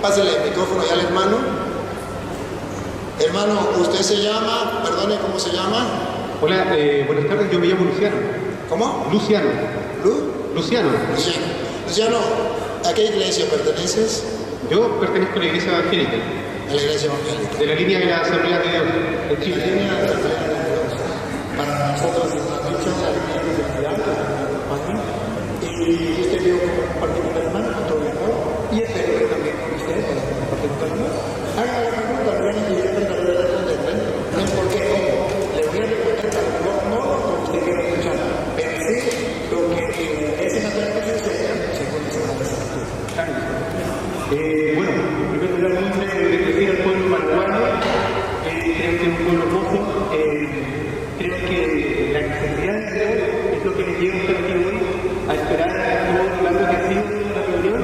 Pásale el micrófono ya al hermano. Hermano, usted se llama, perdone, ¿cómo se llama? Hola, buenas tardes, yo me llamo Luciano. ¿Cómo? Luciano. Luciano. Luciano, ¿a qué iglesia perteneces? Yo pertenezco a la iglesia evangélica. A la iglesia evangélica. De la línea de la Asamblea de Dios de Chile. La línea de la Asamblea de Dios. Para nosotros es una dicha, la línea de identidad, y usted vio compartir con el hermano, con todo el amor, y espero que también con usted, para compartir con el hermano. Haga la pregunta, hermano, y yo trataré de responderle. No es porque le voy a responder, a lo mejor no lo que usted quiere escuchar, pero sí lo que es en la tradición social, según esa escritura. Bueno, en primer lugar, muy breve de decir al pueblo paraguayo, creo que es un pueblo hermoso, creo que la necesidad de Dios es lo que nos lleva a estar aquí hoy, a esperar todo lo largo que ha sido la reunión.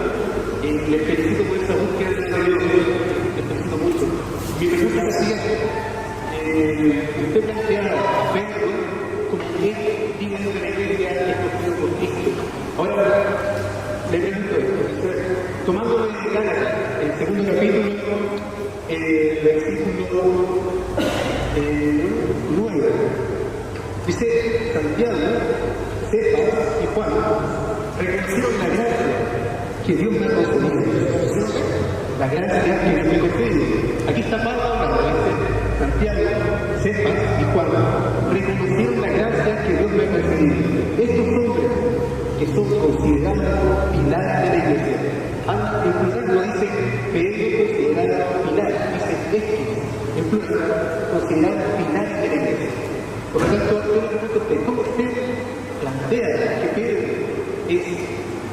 Les felicito por esa búsqueda de Dios, les felicito mucho. Mi pregunta es la siguiente: usted plantea a Pedro como que diga de la iglesia escogido por Cristo. Ahora, le pregunto esto, tomando de Gálatas, el segundo capítulo, versículo 9, dice: Santiago, Cefas y Juan reconocieron la gracia que Dios me ha concedido. La gracia que Dios me ha concedido. Aquí está Pablo hablando, dice: Santiago, Cefas y Juan reconocieron la gracia que Dios me ha concedido. Estos hombres que son considerados pilares de la iglesia. En plural no dice Pedro considerado pilar, dice estos, en plural, considerados pilares de la iglesia. Por lo tanto, yo le pregunto a usted, ¿cómo usted plantea que Pedro es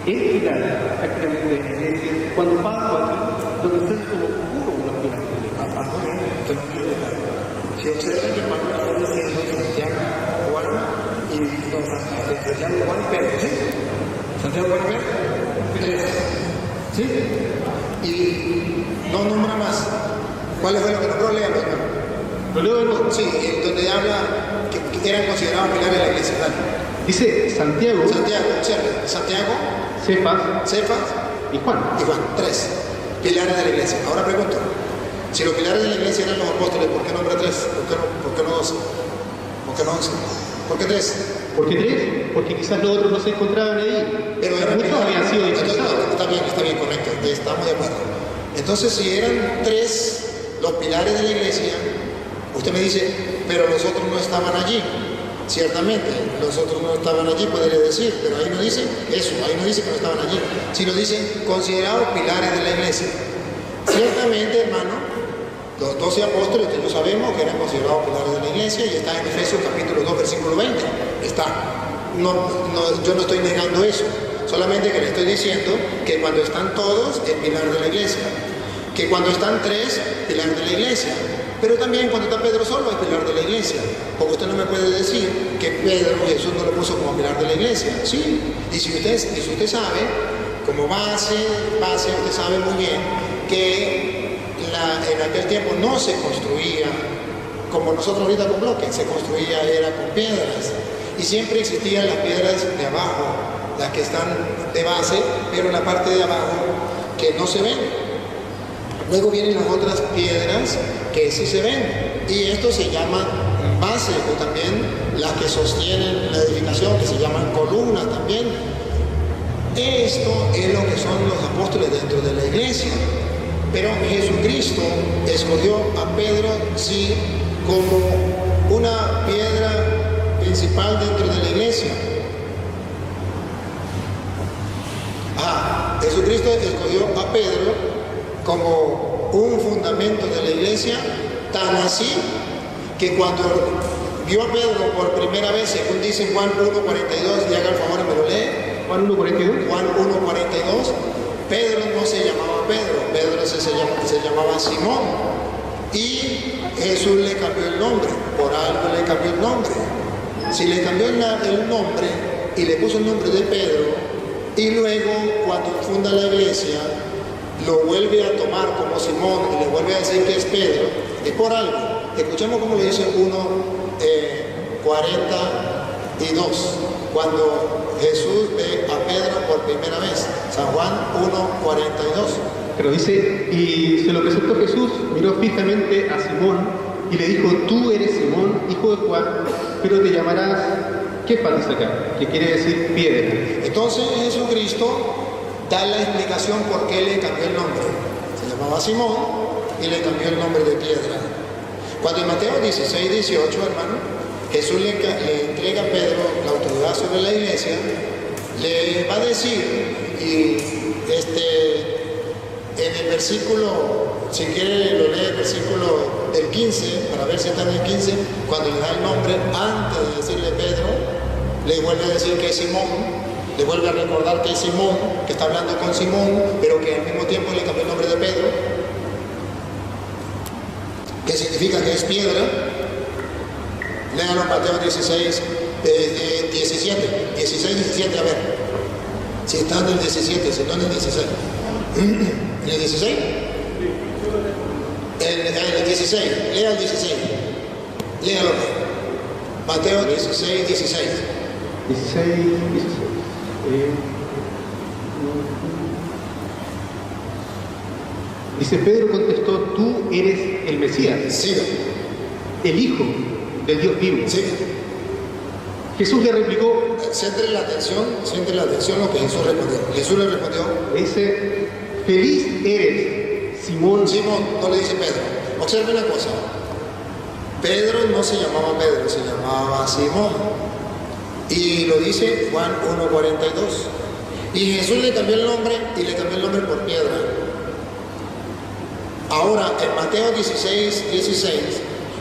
el pilar prácticamente de la iglesia, cuando Pablo aquí lo menciona como uno de los pilares de la iglesia? Si observan que Pablo está diciendo Santiago, Juan y Santiago, Juan y Pedro, ¿sí? Santiago, Juan y Pedro, ¿sí? Y no nombra más. ¿Cuál fue lo que nombró? Léalo, hermano. ¿Lo leo de nuevo? Sí, donde habla que eran considerados pilares de la iglesia. Dale. Dice Santiago, observe, Santiago, Cefas y Juan. Y Juan, 3 pilares de la iglesia. Ahora pregunto, si los pilares de la iglesia eran los apóstoles, ¿por qué nombra 3? ¿Por qué no 12? ¿Por qué no 11? ¿Por qué 3? ¿Por qué 3? Porque quizás los otros no se encontraban ahí. Pero muchos habían sido dispersados. Está bien, correcto, estamos de acuerdo. Entonces, si eran 3 los pilares de la iglesia, usted me dice, pero los otros no estaban allí. Ciertamente, los otros no estaban allí, podría decir, pero ahí no dice eso, ahí no dice que no estaban allí, sino dice considerados pilares de la iglesia. Ciertamente, hermano, los 12 apóstoles, todos sabemos que eran considerados pilares de la iglesia, y está en Efesios capítulo 2, versículo 20. Está. Yo no estoy negando eso, solamente que le estoy diciendo que cuando están todos, es pilar de la iglesia. Que cuando están 3, pilar de la iglesia. Pero también cuando está Pedro solo, es pilar de la iglesia. Porque usted no me puede decir que Pedro, Jesús no lo puso como pilar de la iglesia. Sí. Y si usted sabe, como base, usted sabe muy bien que en aquel tiempo no se construía como nosotros ahorita con bloques, se construía era con piedras. Y siempre existían las piedras de abajo, las que están de base, pero en la parte de abajo que no se ven. Luego vienen las otras piedras que sí se ven, y esto se llama base, o también las que sostienen la edificación, que se llaman columnas también. Esto es lo que son los apóstoles dentro de la iglesia. Pero Jesucristo escogió a Pedro, sí, como una piedra principal dentro de la iglesia. Jesucristo escogió a Pedro como un fundamento de la iglesia, tan así que cuando vio a Pedro por primera vez, según dice Juan 1.42, y haga el favor y me lo lee. Juan 1.42. Juan 1.42, Pedro no se llamaba Pedro se llamaba Simón, y Jesús le cambió el nombre, por algo le cambió el nombre. Si le cambió el nombre y le puso el nombre de Pedro, y luego cuando funda la iglesia lo vuelve a tomar como Simón y le vuelve a decir que es Pedro, es por algo. Escuchemos cómo lo dice 1:42, cuando Jesús ve a Pedro por primera vez. San Juan 1:42. Pero dice, y se lo presentó Jesús, miró fijamente a Simón y le dijo, tú eres Simón, hijo de Juan, pero te llamarás, ¿qué dice acá? Que quiere decir piedra. Entonces Jesucristo da la explicación por qué le cambió el nombre. Se llamaba Simón y le cambió el nombre de piedra. Cuando en Mateo 16, 18, hermano, Jesús le entrega a Pedro la autoridad sobre la iglesia, le va a decir, y en el versículo, si quiere lo lee el versículo del 15, para ver si está en el 15, cuando le da el nombre, antes de decirle Pedro, le vuelve a decir que es Simón, le vuelve a recordar que es Simón, que está hablando con Simón, pero que al mismo tiempo le cambió el nombre de Pedro, que significa que es piedra. Léanlo en Mateo 16, 17, a ver, si está en el 17, si no en el 16. ¿En el 16? El 16, lea el 16. Léalo. Mateo 16, 16. 16. Dice, Pedro contestó, tú eres el Mesías, Sí. el Hijo del Dios vivo. Sí. Jesús le replicó, Centre la atención lo que Jesús respondió. Jesús le respondió, dice, feliz eres, Simón. Simón, no le dice Pedro. Observe una cosa. Pedro no se llamaba Pedro, se llamaba Simón. Y lo dice Juan 1:42. Y Jesús le cambió el nombre y le cambió el nombre por piedra. Ahora, en Mateo 16, 16,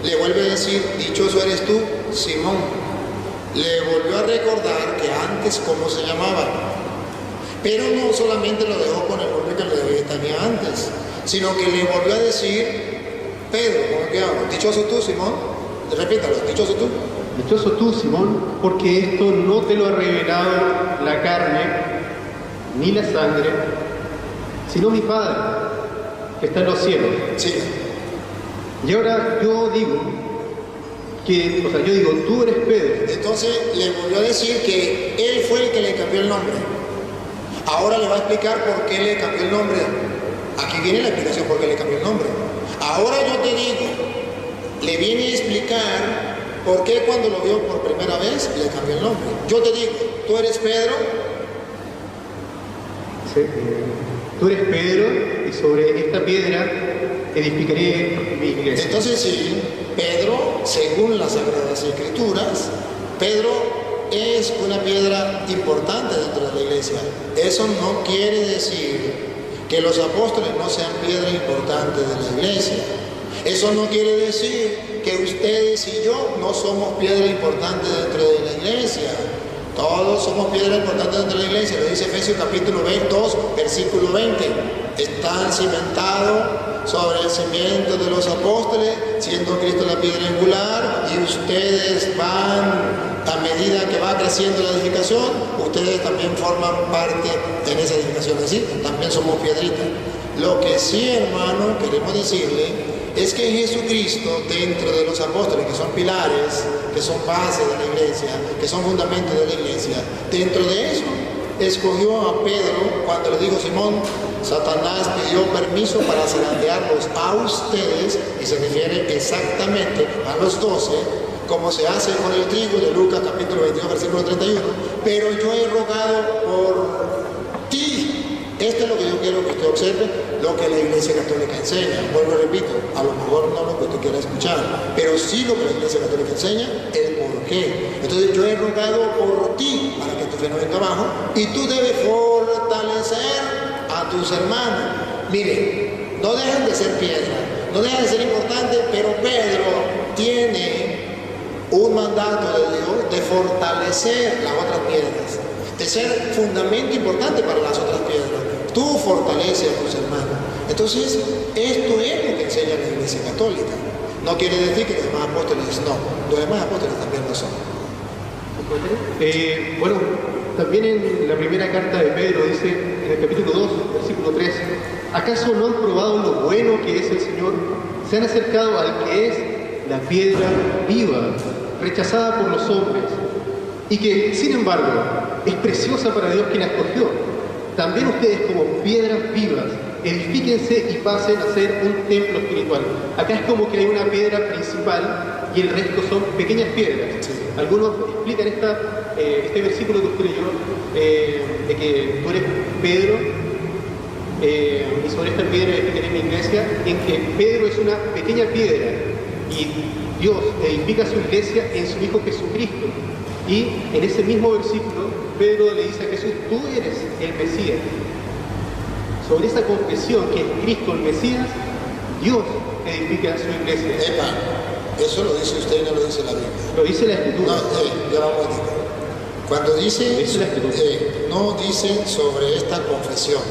le vuelve a decir, dichoso eres tú, Simón. Le volvió a recordar que antes cómo se llamaba. Pero no solamente lo dejó con el nombre que le tenía antes, sino que le volvió a decir, Pedro, ¿cómo que hago? Dichoso tú, Simón. Repítalo, dichoso tú. Dichoso tú, Simón, porque esto no te lo ha revelado la carne ni la sangre, sino mi Padre, que está en los cielos. Sí. Y ahora yo digo, tú eres Pedro. Entonces le volvió a decir que él fue el que le cambió el nombre. Ahora le va a explicar por qué le cambió el nombre. Aquí viene la explicación por qué le cambió el nombre. Ahora yo te digo, le viene a explicar por qué cuando lo vio por primera vez le cambió el nombre. Yo te digo, tú eres Pedro. Sí. Tú eres Pedro y sobre esta piedra edificaré mi iglesia. Entonces sí, Pedro, según las Sagradas Escrituras, Pedro es una piedra importante dentro de la iglesia. Eso no quiere decir que los apóstoles no sean piedra importante de la iglesia. Eso no quiere decir que ustedes y yo no somos piedra importante dentro de la iglesia. Todos somos piedra importante dentro de la iglesia. Lo dice Efesios capítulo 2, versículo 20. Están cimentados sobre el cimiento de los apóstoles, siendo Cristo la piedra angular, y ustedes van, a medida que va creciendo la edificación, ustedes también forman parte en esa edificación. Así, también somos piedritas. Lo que sí, hermano, queremos decirle es que Jesucristo, dentro de los apóstoles, que son pilares, que son bases de la iglesia, que son fundamentos de la iglesia, dentro de eso, escogió a Pedro cuando le dijo, Simón, Satanás pidió permiso para zarandearlos a ustedes, y se refiere exactamente a los 12, como se hace con el trigo de Lucas capítulo 22, versículo 31, pero yo he rogado por ti. Esto es lo que yo quiero que usted observe, lo que la Iglesia Católica enseña. Vuelvo y repito, a lo mejor no lo que usted quiera escuchar, pero sí lo que la Iglesia Católica enseña, el por qué. Entonces yo he rogado por ti, para que tu fe no venga abajo, y tú debes fortalecer a tus hermanos. Mire, no dejan de ser piedra, no dejan de ser importantes, pero Pedro tiene un mandato de Dios de fortalecer las otras piedras, de ser fundamento importante para las otras piedras. Tú fortaleces a tus hermanos. Entonces, esto es lo que enseña la Iglesia Católica. No quiere decir que los demás apóstoles no. Los demás apóstoles también lo son. Bueno, también en la primera carta de Pedro dice, en el capítulo 2, versículo 3, ¿acaso no han probado lo bueno que es el Señor? Se han acercado al que es la piedra viva, rechazada por los hombres, y que, sin embargo, es preciosa para Dios quien la escogió. También ustedes, como piedras vivas, edifíquense y pasen a ser un templo espiritual. Acá es como que hay una piedra principal y el resto son pequeñas piedras. Sí. Algunos explican este versículo que usted leyó, de que tú eres Pedro, y sobre esta piedra edificaré mi iglesia, en que Pedro es una pequeña piedra y Dios edifica su iglesia en su Hijo Jesucristo. Y en ese mismo versículo, Pedro le dice a Jesús, tú eres el Mesías. Sobre esa confesión que es Cristo el Mesías, Dios edifica su iglesia. Epa, eso lo dice usted y no lo dice la Biblia. Lo dice la Escritura. No, ya vamos a decir. Cuando dice, Lo dice la Escritura. no dice sobre esta confesión.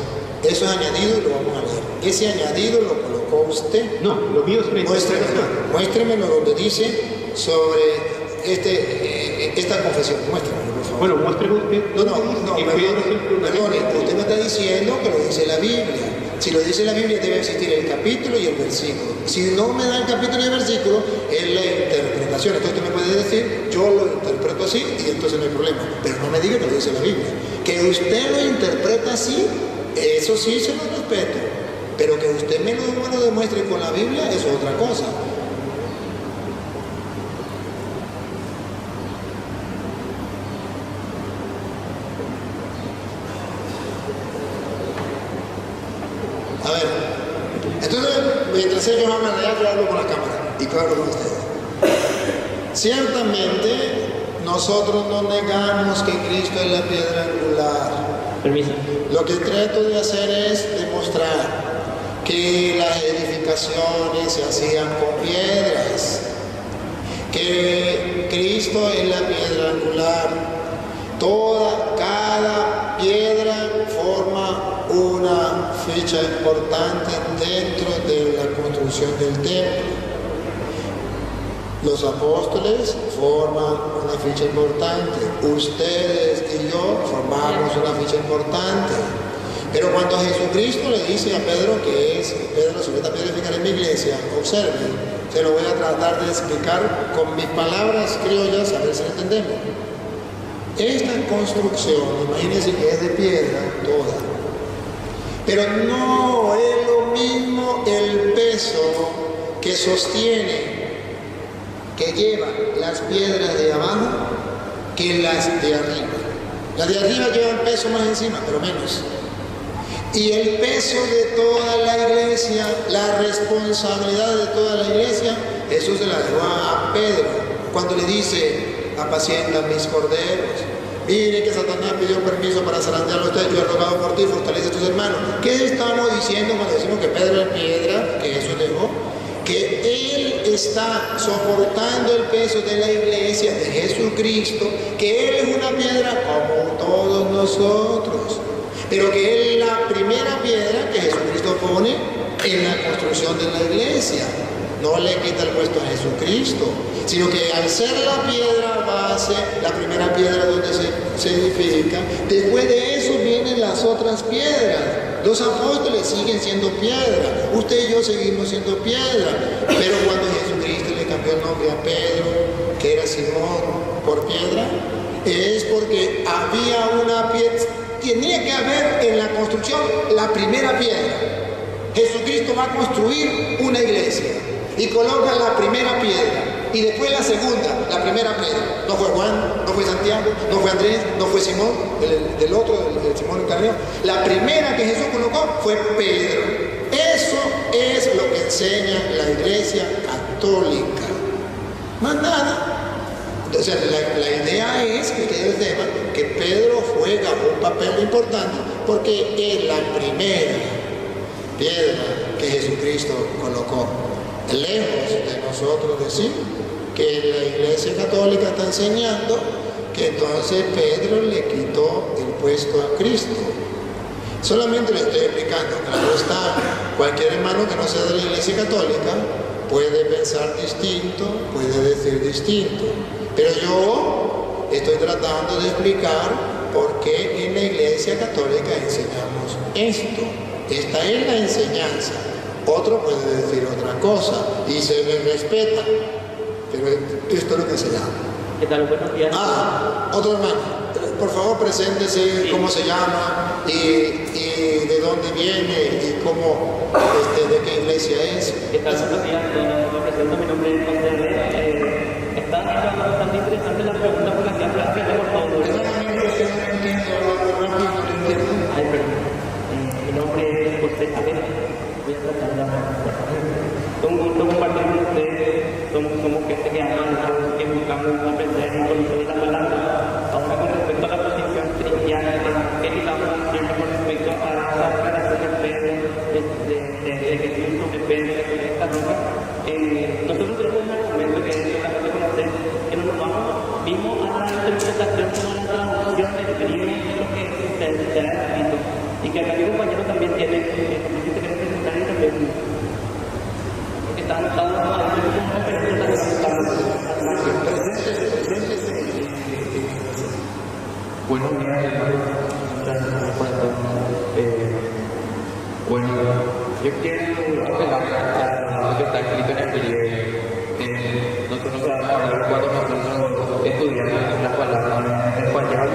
Eso es añadido y lo vamos a leer. Ese añadido lo colocó usted. No, lo mío es una interpretación. Muéstremelo donde dice sobre esta confesión. Muéstremelo, por favor. Bueno, muéstreme usted. No, que Pedro siempre una perdone, vez. usted me está diciendo que lo dice la Biblia. Si lo dice la Biblia debe existir el capítulo y el versículo. Si no me da el capítulo y el versículo, es la interpretación. Entonces usted me puede decir, yo lo interpreto así y entonces no hay problema. Pero no me diga que lo dice la Biblia. Que usted lo interpreta así, eso sí se lo respeto. Pero que usted me lo demuestre con la Biblia, eso es otra cosa. A ver, entonces, mientras ellos hablan allá, yo hablo con la cámara y claro con ustedes. Ciertamente, nosotros no negamos que Cristo es la piedra angular. Permiso. Lo que trato de hacer es demostrar que las edificaciones se hacían con piedras, que Cristo es la piedra angular. Cada piedra forma una fecha importante dentro de la construcción del templo. Los apóstoles forman una ficha importante, ustedes y yo formamos una ficha importante. Pero cuando Jesucristo le dice a Pedro que es Pedro, sobre esta piedra edificaré mi iglesia, observen, se lo voy a tratar de explicar con mis palabras criollas, a ver si lo entendemos. Esta construcción, imagínense que es de piedra toda, pero no es lo mismo el peso que sostiene, que lleva las piedras de abajo que las de arriba. Las de arriba llevan peso más encima, pero menos. Y el peso de toda la iglesia, la responsabilidad de toda la iglesia, Jesús se la dejó a Pedro cuando le dice, apacienta mis corderos. Mire que Satanás pidió permiso para zarandear los techos, yo he rogado por ti, fortalece a tus hermanos. ¿Qué estamos diciendo cuando decimos que Pedro es piedra, que Jesús dejó? Que Él está soportando el peso de la iglesia de Jesucristo, que Él es una piedra como todos nosotros, pero que Él es la primera piedra que Jesucristo pone en la construcción de la iglesia. No le quita el puesto a Jesucristo, sino que al ser la piedra base, la primera piedra donde se edifica, después de eso vienen las otras piedras. Los apóstoles siguen siendo piedra, usted y yo seguimos siendo piedra, pero cuando Jesucristo le cambió el nombre a Pedro, que era Simón, por piedra, es porque había una piedra, tenía que haber en la construcción la primera piedra. Jesucristo va a construir una iglesia y coloca la primera piedra. Y después la segunda, la primera piedra. No fue Juan, no fue Santiago, no fue Andrés, no fue Simón, del Simón el Cananeo. La primera que Jesús colocó fue Pedro. Eso es lo que enseña la iglesia católica. Más nada. O sea, la idea es que ustedes sepan que Pedro juega un papel importante porque es la primera piedra que Jesucristo colocó. Lejos de nosotros decir que la iglesia católica está enseñando que entonces Pedro le quitó el puesto a Cristo. Solamente le estoy explicando, claro está, cualquier hermano que no sea de la iglesia católica puede pensar distinto, puede decir distinto, pero yo estoy tratando de explicar por qué en la iglesia católica enseñamos esto. Esta es la enseñanza. Otro puede decir otra cosa y se le respeta, pero esto es lo que enseñamos. ¿Qué tal? Buenos días. Otro hermano, por favor, preséntese, Sí. cómo se llama y de dónde viene y cómo, de qué iglesia es. ¿Qué tal? Buenos días, me presento, mi nombre es José Andrés. Está bastante interesante la pregunta por la que hacemos todos. Ay, perdón. Mi nombre es José Andrés. Voy a tratar de hablar. Un gusto compartir con ustedes. Somos gente que ama, que buscamos aprender y conocer la palabra. Ahora, con respecto a la posición cristiana, que estamos haciendo con respecto a la aclaración de Pedro, de Jesús sobre Pedro, sobre esta roca, nosotros tenemos un argumento que es importante conocer, que nos vimos a la interpretación como la traducción del griego de lo que se ha escrito, y que acá mi compañero también tiene, que se quiere presentar y también está anotado ahí como Buenos días, hermanos. Muchas gracias por todo. Bueno, yo quiero apelar a lo que está escrito en el griego. Nosotros vamos a hablar cuando nosotros estudiamos la palabra en español,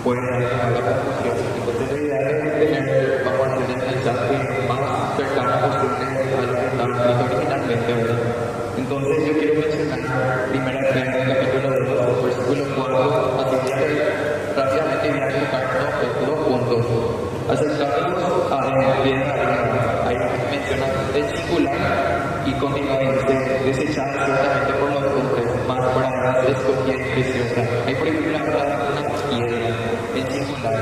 pues la confusión. Entonces, la idea es tener, vamos a tener el mensaje más cercano posible a lo que está escrito originalmente, ¿verdad? Entonces, yo quiero mencionar primera vez en el capítulo 2, versículo 4, así que rápidamente voy a tocar dos puntos. Acercarnos a el pie de la vida, ahí menciona el singular y continúa y dice desechar ciertamente por los hombres, más para nada escogida y preciosa. Ahí por ejemplo habla de una piedra, el singular,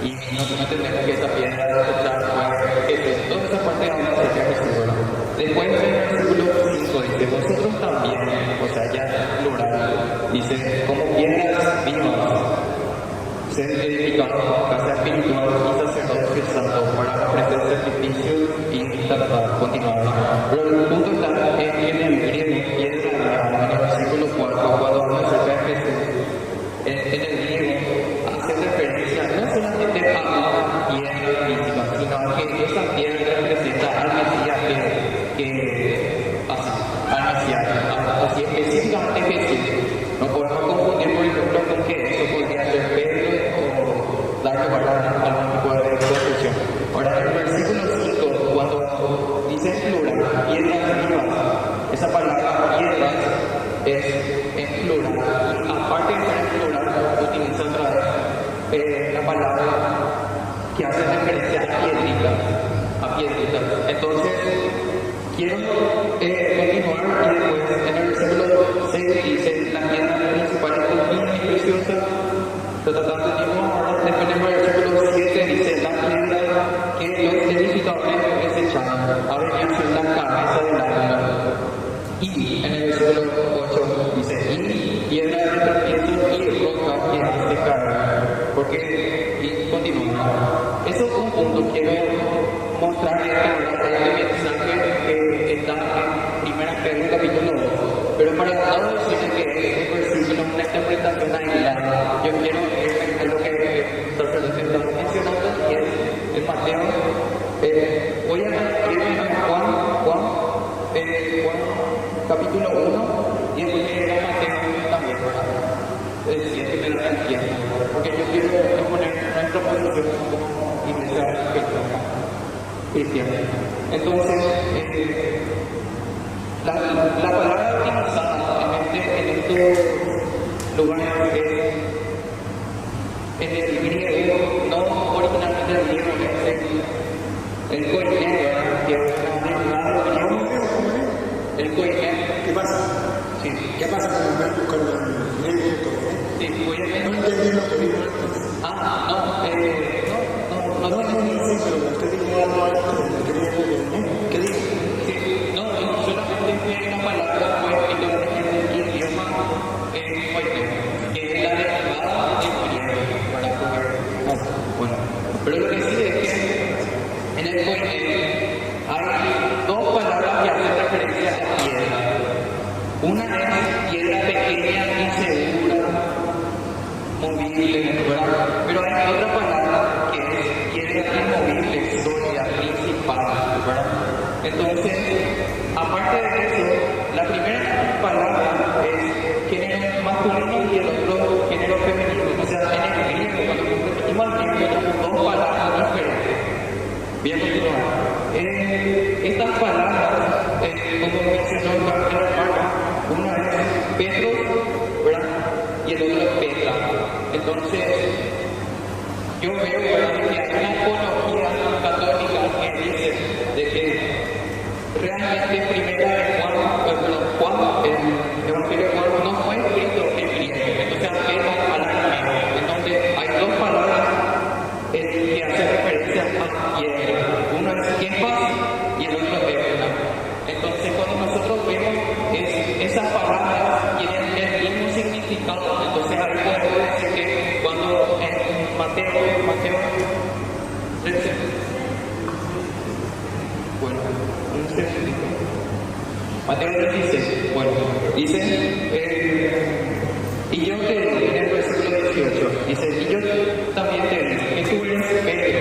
y nosotros entendemos que esa piedra de desechar fue Jesús. Toda esa parte habla acerca de Jesús, ¿verdad? Después en el versículo 5 dice, vosotros también, o sea, ya plural, dice, como piedras vivas, ser edificados como casa espiritual y sacerdocio santo para ofrecer sacrificios y continuar. Pero el punto está en el griego, piedra, en el versículo 4, cuando habla acerca de Jesús, en el griego hace referencia no solamente a una piedra física, sino a que esa piedra representa al Mesías al Mesías, así específicamente Jesús. No podemos confundir, por ejemplo, con que eso podría ser Pedro o dar lugar a algún tipo de confusión. Ahora, en el versículo 5, cuando dice en plural, piedras vivas, esa palabra piedras es en plural. Y aparte de ser en plural, utiliza otra vez la palabra que hace referencia a piedritas. Entonces, quiero continuar y después en el versículo 6 dice la piedra principal es divina y preciosa. Después en el versículo 7 dice la piedra que los edificadores desecharon ha venido a ser la cabeza del ángulo. Y en el versículo 8 dice y piedra de tropiezo y roca que hace caer. Porque, y continúa. Eso es un punto. Quiero mostrar este mensaje que está en 1 Pedro capítulo 2. Pero para no decirle que es un versículo, una interpretación aislada, yo quiero a lo que el sacerdote está mencionando y es el Mateo. Voy a escribir en Juan capítulo 1 y después llega Mateo también, ¿verdad? Si es que me da el tiempo, porque yo quiero exponer nuestra posición como iglesia cristiana. Entonces, la palabra utilizada en estos lugares en el griego, no originalmente el griego, es el koiné, que es una griego. El koiné. ¿Qué pasa? Sí. ¿Qué pasa con el griego? Sí, voy a ver. No entendí lo que dijo antes. No, pero usted dijo algo antes del griego. ¿Qué dijo? Sí, no, solamente fue una palabra fue escrita en el idioma koiné, que es la derivada del griego, para poder. Bueno, pero lo que sí es que en el koiné hay dos palabras que hacen referencia a piedra. Una es piedra pequeña, insegura, movible, ¿verdad? Pero hay otra palabra que es piedra inmovible, sólida, principal, ¿verdad? Entonces, aparte de eso, la primera palabra es género masculino y el otro género femenino. estas palabras, como mencionó el hermano, una es Pedro, ¿verdad? Y el otro es Petra. Entonces, yo veo, ¿verdad?, que hay una apología católica que dice de que realmente primera de Juan, el Evangelio de Juan no fue escrito en griego, entonces apenas al arameo, en donde hay dos palabras que hacen referencia a piedra. Uno es Kefas y el otro es Éfona. Entonces cuando nosotros vemos esas palabras tienen el mismo significado, entonces ahí podemos decir que cuando en Mateo Mateo 16, bueno, dice, y yo te digo, en el versículo 18, dice, y yo también te digo, que tú eres Pedro.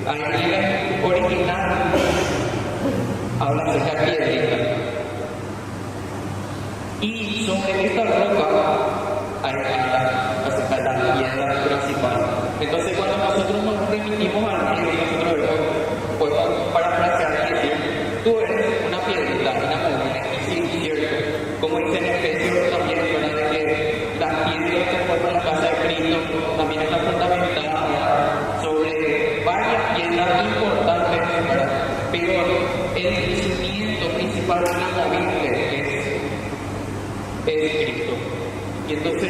Ahí la original habla acerca de piedrita. Y sobre esta roca hay acerca de la piedra principal. Entonces cuando nosotros nos remitimos al griego, nosotros vemos, pues, para frasear y decir, tú eres una piedrita inamovible, y sí, cierto. Como dice en Efesios también, ¿verdad?, que la piedra que forma la casa de Cristo también está fundamentada sobre varias piedras importantes, ¿verdad? Pero el cimiento principal inamovible es Cristo. Y entonces,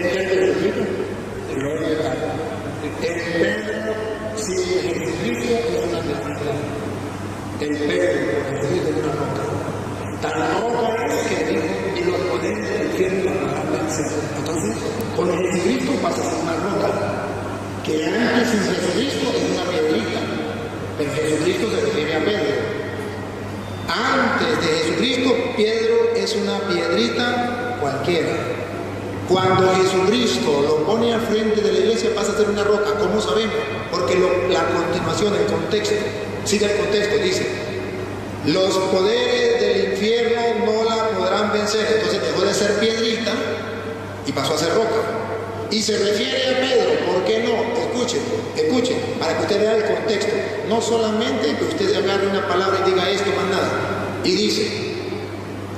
si Jesucristo es una piedra, el Pedro es una roca. Tan roca es que dijo, y los poderes del infierno la podrán vencer. Entonces, con Jesucristo pasa a ser una roca, que antes sin Jesucristo es una piedrita, pero Jesucristo se refiere a Pedro. Antes de Jesucristo, Pedro es una piedrita cualquiera. Cuando Jesucristo lo pone al frente de la iglesia pasa a ser una roca. ¿Cómo sabemos? Porque la continuación, el contexto, sigue el contexto, dice, los poderes del infierno no la podrán vencer. Entonces dejó de ser piedrita y pasó a ser roca. Y se refiere a Pedro, ¿por qué no? Escuchen, para que usted vea el contexto. No solamente que usted agarre una palabra y diga esto más nada. Y dice,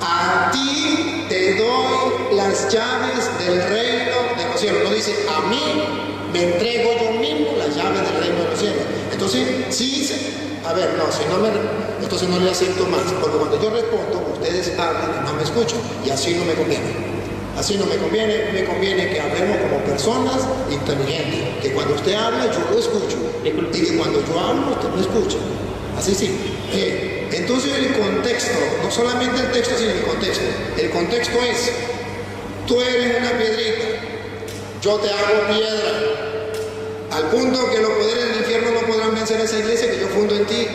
a ti te doy las llaves del reino de los cielos. No dice, a mí me entrego yo mismo las llaves del reino de los cielos. Entonces, sí, a ver, no, entonces no le acepto más, porque cuando yo respondo, ustedes hablan y no me escuchan, y así no me conviene. Así no me conviene que hablemos como personas inteligentes, que cuando usted habla yo lo escucho, y que cuando yo hablo usted me escucha. Así sí. Entonces el contexto, no solamente el texto, sino el contexto. El contexto es, tú eres una piedrita, yo te hago piedra, al punto que los poderes del infierno no podrán vencer a esa iglesia que yo fundo en ti.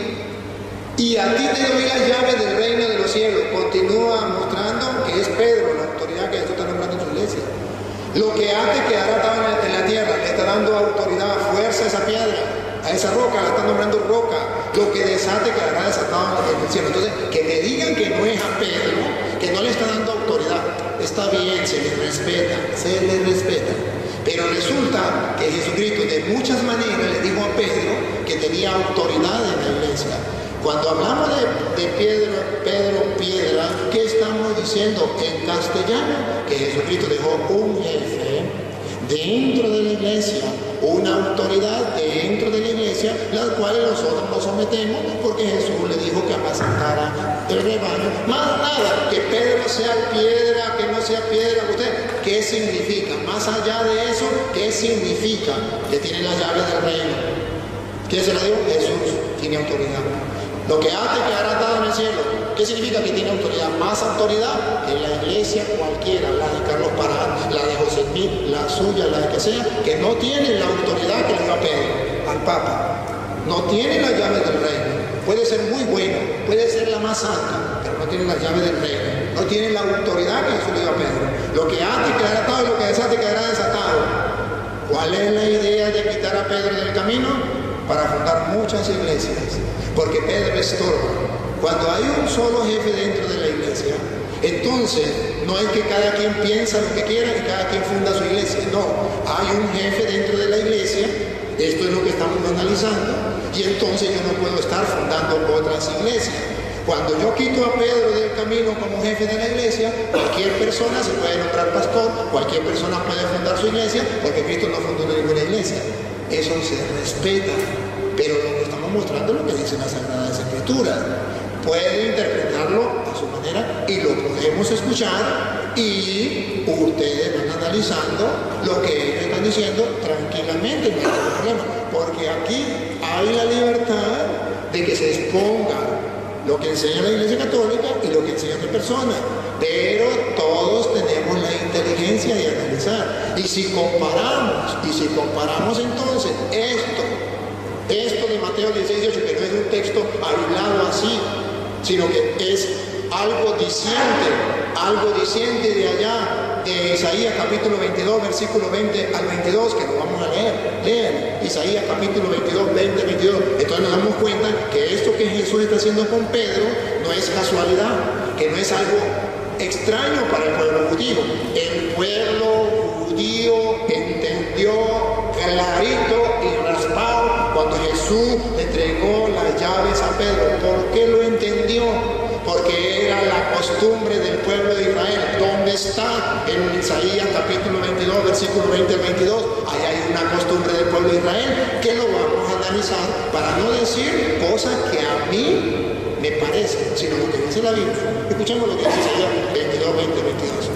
Y a ti te doy las llaves del reino de los cielos. Continúa mostrando que es Pedro la autoridad que Jesús está nombrando en su iglesia. Lo que ate quedará atado en la tierra, le está dando autoridad, fuerza a esa piedra, a esa roca, la está nombrando roca. Lo que desate quedará desatado en el cielo. Entonces, que me digan que no es a Pedro, que no le está dando autoridad, está bien, se le respeta. Pero resulta que Jesucristo de muchas maneras le dijo a Pedro que tenía autoridad en la iglesia. Cuando hablamos de Pedro, piedra, ¿qué estamos diciendo en castellano? Que Jesucristo dejó un jefe dentro de la iglesia, una autoridad dentro de la iglesia, las cuales nosotros nos sometemos porque Jesús le dijo que apacentara el rebaño. Más nada, que Pedro sea piedra, que no sea piedra. ¿Usted qué significa? Más allá de eso, ¿qué significa? Que tiene las llaves del reino. ¿Quién se la dio? Jesús tiene autoridad. Lo que ate quedará atado en el cielo. ¿Qué significa que tiene autoridad? Más autoridad que la iglesia cualquiera, la de Carlos Pará, la de José Smith, la suya, la de que sea, que no tiene la autoridad que le dio a Pedro, al Papa. No tiene las llaves del reino. Puede ser muy bueno, puede ser la más santa, pero no tiene las llaves del reino. No tiene la autoridad que Jesús le dio a Pedro. Lo que ate quedará atado y lo que desate quedará desatado. ¿Cuál es la idea de quitar a Pedro del camino? Para fundar muchas iglesias. Porque Pedro estorba. Cuando hay un solo jefe dentro de la iglesia, entonces no es que cada quien piensa lo que quiera y cada quien funda su iglesia. No, hay un jefe dentro de la iglesia. Esto es lo que estamos analizando. Y entonces yo no puedo estar fundando otras iglesias. Cuando yo quito a Pedro del camino como jefe de la iglesia, cualquier persona se puede nombrar pastor, cualquier persona puede fundar su iglesia, porque Cristo no fundó ninguna iglesia. Eso se respeta, pero lo que estamos mostrando es lo que dicen las Sagradas Escrituras. Puede interpretarlo a su manera y lo podemos escuchar, y ustedes van analizando lo que ellos están diciendo tranquilamente, no hay problema, porque aquí hay la libertad de que se exponga lo que enseña la Iglesia Católica y lo que enseña otra persona, pero todos tenemos la inteligencia de analizar. Y si comparamos entonces esto de Mateo 16, 18, que no es un texto hablado así, sino que es algo diciente de allá, de Isaías capítulo 22, versículo 20 al 22, que lo vamos a leer. Lean Isaías capítulo 22, 20 al 22. Entonces nos damos cuenta que esto que Jesús está haciendo con Pedro no es casualidad, que no es algo extraño para el pueblo judío. El pueblo judío entendió clarito y raspado cuando Jesús le entregó las llaves a Pedro. ¿Por qué lo entendió? Porque era la costumbre del pueblo de Israel. ¿Dónde está? En Isaías capítulo 22, versículo 20 al 22. Ahí hay una costumbre del pueblo de Israel que lo vamos a analizar para no decir cosas que a mí me parecen, sino lo que dice la Biblia. Escuchemos lo que dice Isaías 22, 20 al 22.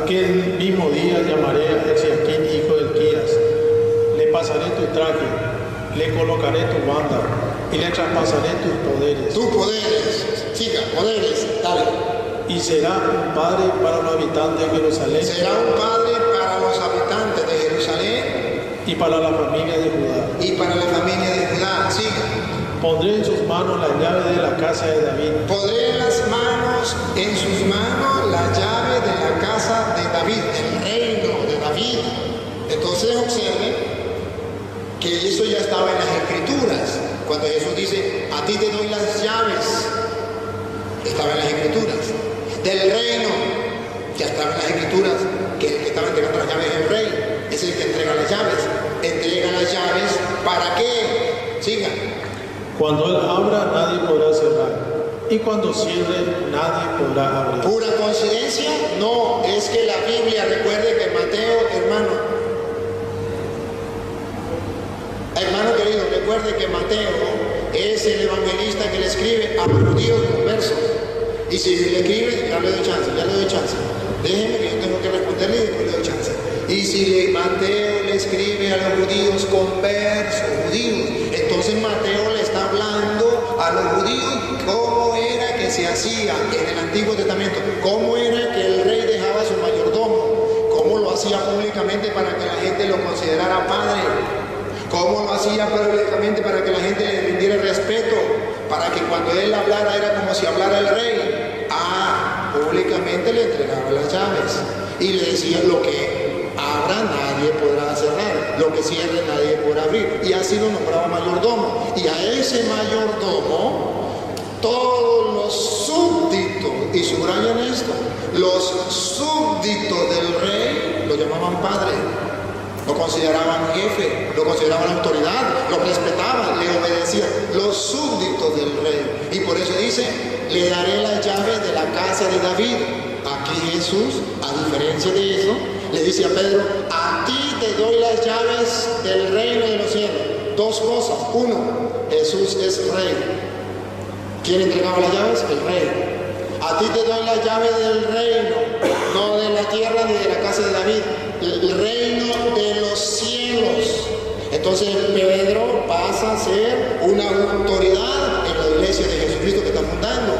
Aquel mismo día llamaré a Ezequiel, hijo de Elquías, le pasaré tu traje, le colocaré tu banda y le traspasaré tus poderes. Tus poderes, siga, poderes, dale. Y será un padre para los habitantes de Jerusalén. Será un padre para los habitantes de Jerusalén y para la familia de Judá. Y para la familia de Judá, siga. Pondré en sus manos la llave de la casa de David. Pondré en sus manos la llave de la casa de David, el reino de David. Entonces observen que eso ya estaba en las Escrituras. Cuando Jesús dice, a ti te doy las llaves, estaba en las Escrituras. Del reino, ya estaba en las Escrituras, que el que estaba entregando las llaves es el rey, es el que entrega las llaves. Entrega las llaves, ¿para qué? Siga. Cuando él abra, nadie podrá cerrar, y cuando cierre, nadie podrá abrir. ¿Pura coincidencia? No, es que la Biblia, recuerde que Mateo, hermano querido, recuerde que Mateo es el evangelista que le escribe a los judíos conversos. Y si le escribe, ya le doy chance. Déjeme que yo tengo que responderle y después le doy chance. Y si Mateo le escribe a los judíos conversos, entonces Mateo le está hablando a los judíos cómo era que se hacía en el Antiguo Testamento, cómo era que el rey dejaba a su mayordomo, cómo lo hacía públicamente para que la gente lo considerara padre, cómo lo hacía públicamente para que la gente le rindiera respeto, para que cuando él hablara era como si hablara el rey. Públicamente le entregaba las llaves y le decía, lo que abra nadie podrá cerrar, lo que cierre nadie podrá abrir, y así lo nombraba mayordomo. Y a ese mayordomo todos los súbditos, y subrayan esto, los súbditos del rey lo llamaban padre, lo consideraban jefe, lo consideraban autoridad, lo respetaban, le obedecían, los súbditos del rey. Y por eso dice, le daré las llaves de la casa de David. Aquí Jesús, a diferencia de eso, le dice a Pedro, a ti te doy las llaves del reino de los cielos. Dos cosas. Uno, Jesús es rey. ¿Quién entregaba las llaves? El rey. A ti te doy las llaves del reino, no de la tierra ni de la casa de David, el reino de los cielos. Entonces Pedro pasa a ser una autoridad en la iglesia de Jesucristo que está fundando,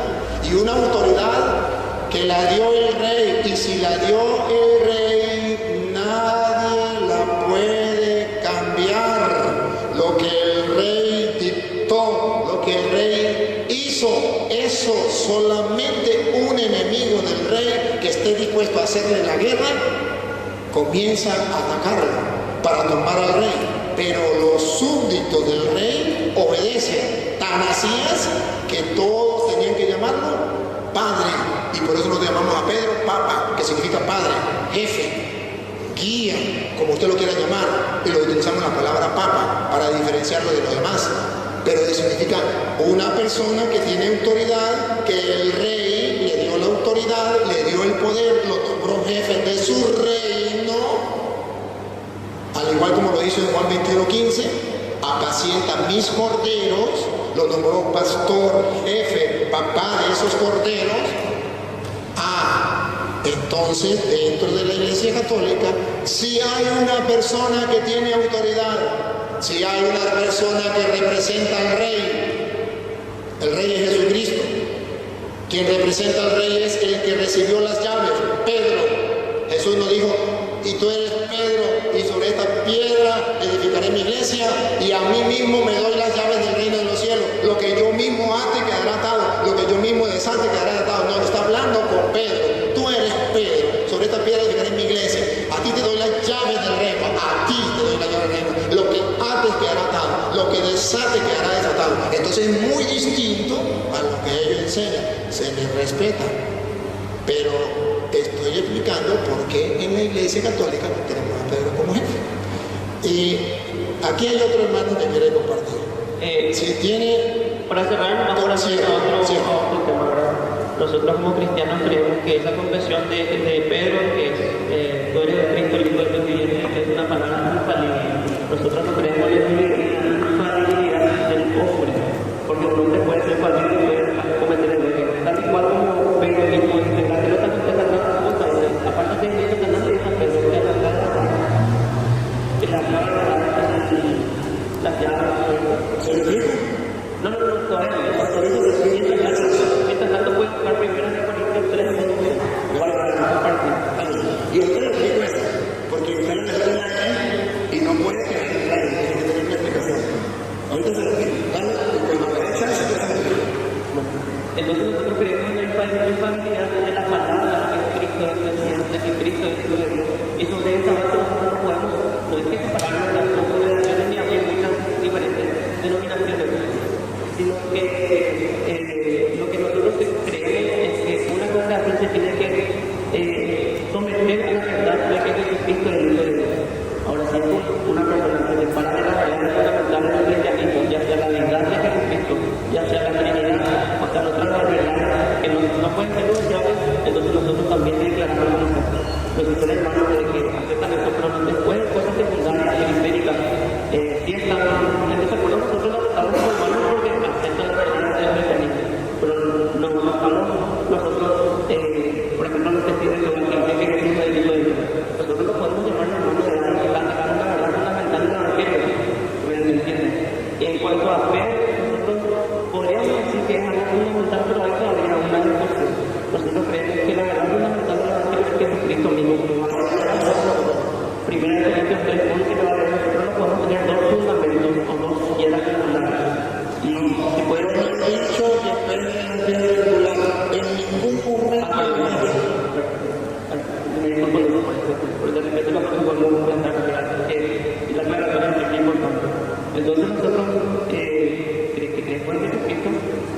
y una autoridad que la dio el rey, y si la dio el rey nadie la puede cambiar. Lo que el rey dictó, lo que el rey hizo, eso solamente un enemigo del rey que esté dispuesto a hacerle la guerra comienza a atacarlo para tomar al rey. Pero los súbditos del rey obedecen. Tan así es que todos tenían que llamarlo padre, y por eso nos llamamos a Pedro papa, que significa padre, jefe, guía, como usted lo quiera llamar, y lo utilizamos la palabra papa para diferenciarlo de los demás. pero significa una persona que tiene autoridad, que el rey le dio la autoridad, le dio el poder, lo nombró jefe de su reino, al igual como lo hizo en Juan 21:15, apacienta mis corderos, lo nombró pastor, jefe, papá de esos corderos. Entonces, dentro de la Iglesia Católica, si hay una persona que tiene autoridad, si hay una persona que representa al rey es Jesucristo. Quien representa al rey es el que recibió las llaves, Pedro. Jesús nos dijo, y tú eres Pedro, y sobre esta piedra edificaré mi iglesia, y a mí mismo me doy las llaves del reino de los cielos. Lo que yo mismo ate quedará atado, lo que yo mismo desate quedará atado. No, está hablando con Pedro. Tú eres Pedro, sobre esta piedra edificaré mi iglesia. A ti te doy las llaves del reino, a ti te doy las llaves del reino. Lo que ates quedará atado, lo que desate quedará desatado. Entonces es muy distinto a lo que ellos enseñan. Se les respeta, pero estoy explicando por qué en la Iglesia Católica tenemos a Pedro como jefe. Y aquí hay otro hermano que quiere compartir. Si tiene... Para cerrar, vamos a hacer otro tema, ¿verdad? Nosotros como cristianos creemos que esa confesión de Pedro, que es tú eres Cristo, el Hijo del Dios viviente, es una palabra infalible. Nosotros no creemos en la infalibilidad del hombre, porque un hombre puede ser falible y puede cometer errores. Tal y cual como Pedro dijo, la pelota no te carga la cosa, aparte de eso, también le dijo a Pedro que la llave. No, todavía no. Mientras tanto puede tocar primero de Corintios 3, igual para compartir. Y usted lo explico eso, porque usted lo está en la ley y no puede quedar en la ley, tiene que tener una explicación. Ahorita se lo explico, dale, cuando me dé chance, te lo explico. Entonces nosotros creemos en la infalibilidad de la palabra que Cristo es presidente, que Cristo es Hijo de Dios. Y sobre esa base nosotros no podemos, no es que separarnos de las congregaciones ni había muchas diferentes denominaciones, sino que lo que nosotros creemos es que una congregación se tiene que someter a la verdad de que Jesucristo es el Hijo de Dios. Ahora, si una persona se separa de la verdad fundamental del cristianismo, ya sea la verdad de Jesucristo, ya sea la Trinidad, o sea, nosotros la verdad que no pueden ser negociables, entonces nosotros también declaramos nosotros hermanos de que aceptan esto, pero después cosas secundarias, periféricas, si estamos en desacuerdo, nosotros lo aceptamos como hermanos porque aceptan la verdad del cristianismo, pero no estamos nosotros, por ejemplo, los testigos de Jehová que Jesús es el Hijo de Dios. Nosotros lo podemos llamar hermanos de edad que están sacando la verdad fundamental del evangelio, ¿me entienden? Y en cuanto a fe, nosotros podríamos decir que es algo fundamental, pero hay todavía una discusión. Nosotros creemos que la verdad fundamental del evangelio es Jesucristo mismo. Primero de Corintios 3, nosotros no podemos tener dos fundamentos o dos piedras secundarias. Y si puedo haber dicho que en ningún momento por de repente lo podemos pensar que la aclaración es muy importante. Entonces nosotros que creemos en Jesucristo,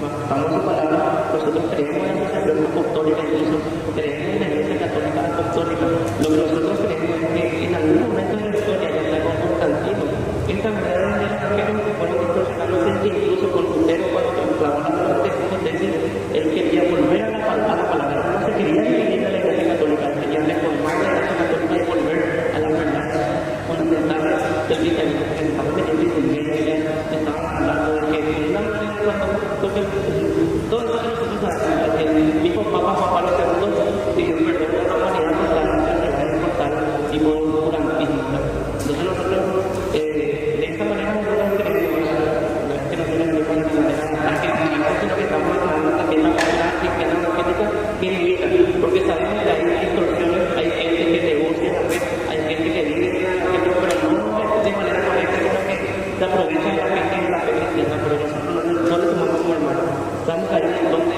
bajamos su palabra, nosotros creemos en la Iglesia Apostólica, incluso creemos en la Iglesia Católica Apostólica. Lo que nosotros creemos es que en algún momento de la historia, ya sea con Constantino, esta verdad de los que fueron distorsionándose, incluso con Lutero, cuando clamó la palabra de Jesucristo, él quería volver a la palabra, no se quería dividir a la Iglesia Católica, quería reformar la Iglesia Católica y volver a la verdad fundamental del cristianismo, que estamos metiendo en iglesia, estamos hablando de que una manera cuando todo eso que nosotros hacemos, el mismo Papa Juan Pablo II pidió perdón a la humanidad por la enfermedad mortal y por un curantismo. Entonces nosotros, de esta manera nosotros creemos, no es que nosotros no podemos manera ataque, sino que estamos hablando también la comunidad cristiana energética que limita, porque sabemos que hay distorsiones, hay gente que negocia la fe, hay gente que vive pero no de manera correcta, sino que se aprovecha de la gente de la fe cristiana, pero nosotros no le tomamos como hermano. Estamos ahí donde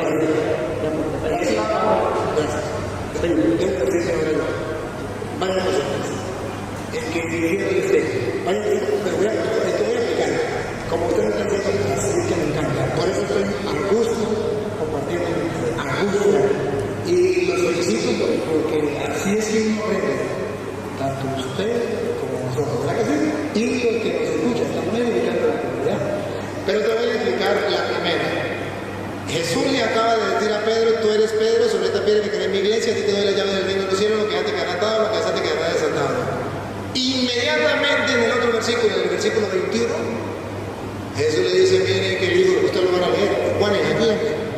vaya el que dice, vaya, pero voy a explicar, como usted me está diciendo, así que me encanta, por eso estoy a gusto compartiendo, a gusto, y los felicito porque así es que uno aprende, tanto usted como nosotros, ¿verdad que sí? Y los que nos escuchan, estamos dedicando a la comunidad, pero te voy a explicar la primera. Jesús le acaba de decir a Pedro, tú eres Pedro, sobre esta piedra que creé en mi iglesia, a ti te doy la llave del reino de los cielos, lo que ya te quedará atado, lo que ya te quedará desatado. Inmediatamente en el otro versículo, en el versículo 21, Jesús le dice, miren qué libro, usted lo van a leer. Juan, aquí.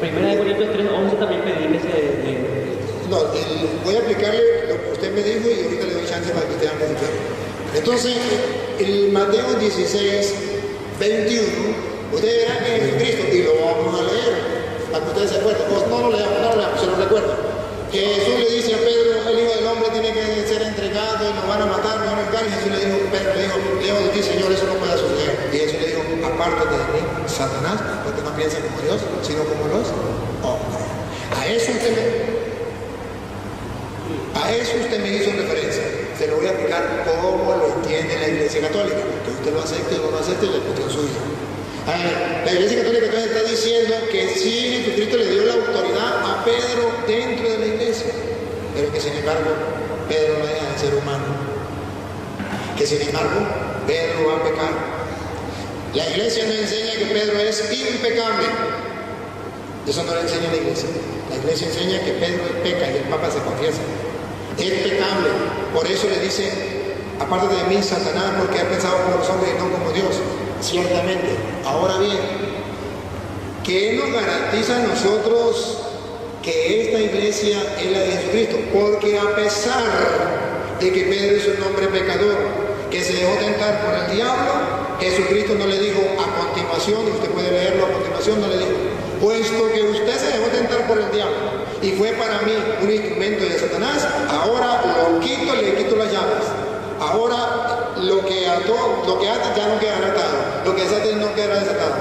Primera de Corintios 3:11 también pedí que se... No, voy a explicarle lo que usted me dijo y ahorita le doy chance para que usted amplifique. Entonces, el Mateo 16, 21, ustedes verán que es Jesucristo, y lo vamos a leer, para que ustedes se acuerden. Pues no lo leamos, se lo recuerdo. Que Jesús le dice a Pedro, el Hijo del Hombre tiene que ser entregado y nos van a matar, nos van a engañar. Y Jesús le dijo, Pedro le dijo, lejos de ti, Señor, eso no puede suceder. Y Jesús le dijo, apártate de mí, Satanás, porque no piensas como Dios, sino como los hombres. A eso usted me hizo referencia. Se lo voy a explicar cómo lo entiende la Iglesia Católica. Que usted lo acepte o no lo acepte, la cuestión suya. La Iglesia Católica entonces está diciendo que sí, Jesucristo le dio la autoridad a Pedro dentro de la iglesia, pero que sin embargo Pedro no deja de ser humano. Que sin embargo Pedro va a pecar. La iglesia no enseña que Pedro es impecable. Eso no lo enseña la iglesia. La iglesia enseña que Pedro peca y el Papa se confiesa. Es pecable. Por eso le dice, apártate de mí, Satanás, porque ha pensado como los hombres y no como Dios. Ciertamente. Ahora bien, ¿qué nos garantiza a nosotros que esta iglesia es la de Jesucristo? Porque a pesar de que Pedro es un hombre pecador, que se dejó tentar por el diablo, Jesucristo no le dijo a continuación, y usted puede leerlo a continuación, no le dijo, puesto que usted se dejó tentar por el diablo y fue para mí un instrumento de Satanás, ahora lo quito, le quito las llaves. Ahora lo que ató, lo que ata ya no quedará atado, lo que desata no quedará desatado.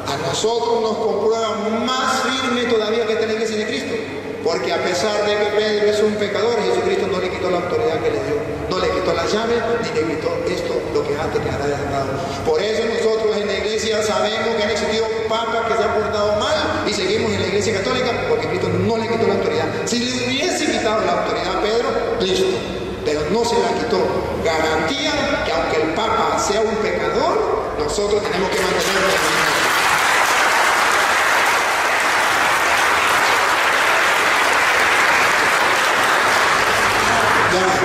A nosotros nos comprueba más firme todavía que esta la iglesia de Cristo, porque a pesar de que Pedro es un pecador, Jesucristo no le quitó la autoridad que le dio, no le quitó las llaves, ni le quitó esto, lo que ate quedará desatado. Por eso nosotros en la iglesia sabemos que han existido papas que se han portado mal y seguimos en la iglesia católica porque Cristo no le quitó la autoridad. Si le hubiese quitado la autoridad a Pedro, listo, pero no se la quitó. Garantía que aunque el Papa sea un pecador, nosotros tenemos que mantenerlo en la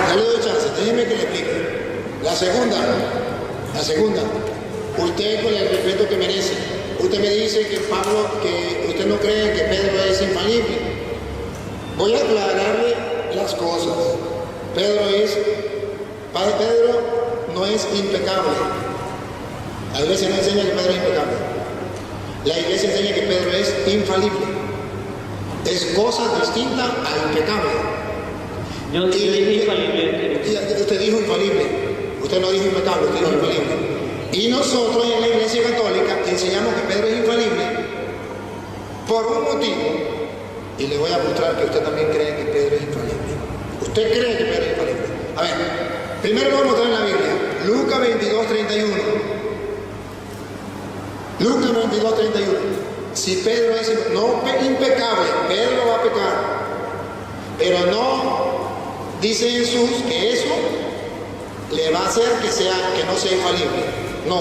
Ya le doy chance, déjeme que le explique. La segunda, usted con el respeto que merece, usted me dice que Pablo, que usted no cree que Pedro es infalible. Voy a aclararle las cosas. Pedro no es impecable. La iglesia no enseña que Pedro es impecable. La iglesia enseña que Pedro es infalible. Es cosa distinta a impecable. Yo dije infalible. Usted dijo infalible. Usted no dijo impecable, usted dijo infalible. Y nosotros en la iglesia católica enseñamos que Pedro es infalible por un motivo. Y le voy a mostrar que usted también cree que Pedro es infalible. Usted cree que Pedro es infalible. A ver, primero lo voy a mostrar en la Biblia. Lucas 22:31. Lucas 22:31. Si Pedro es no impecable, Pedro va a pecar. Pero no dice Jesús que eso le va a hacer que no sea infalible. No.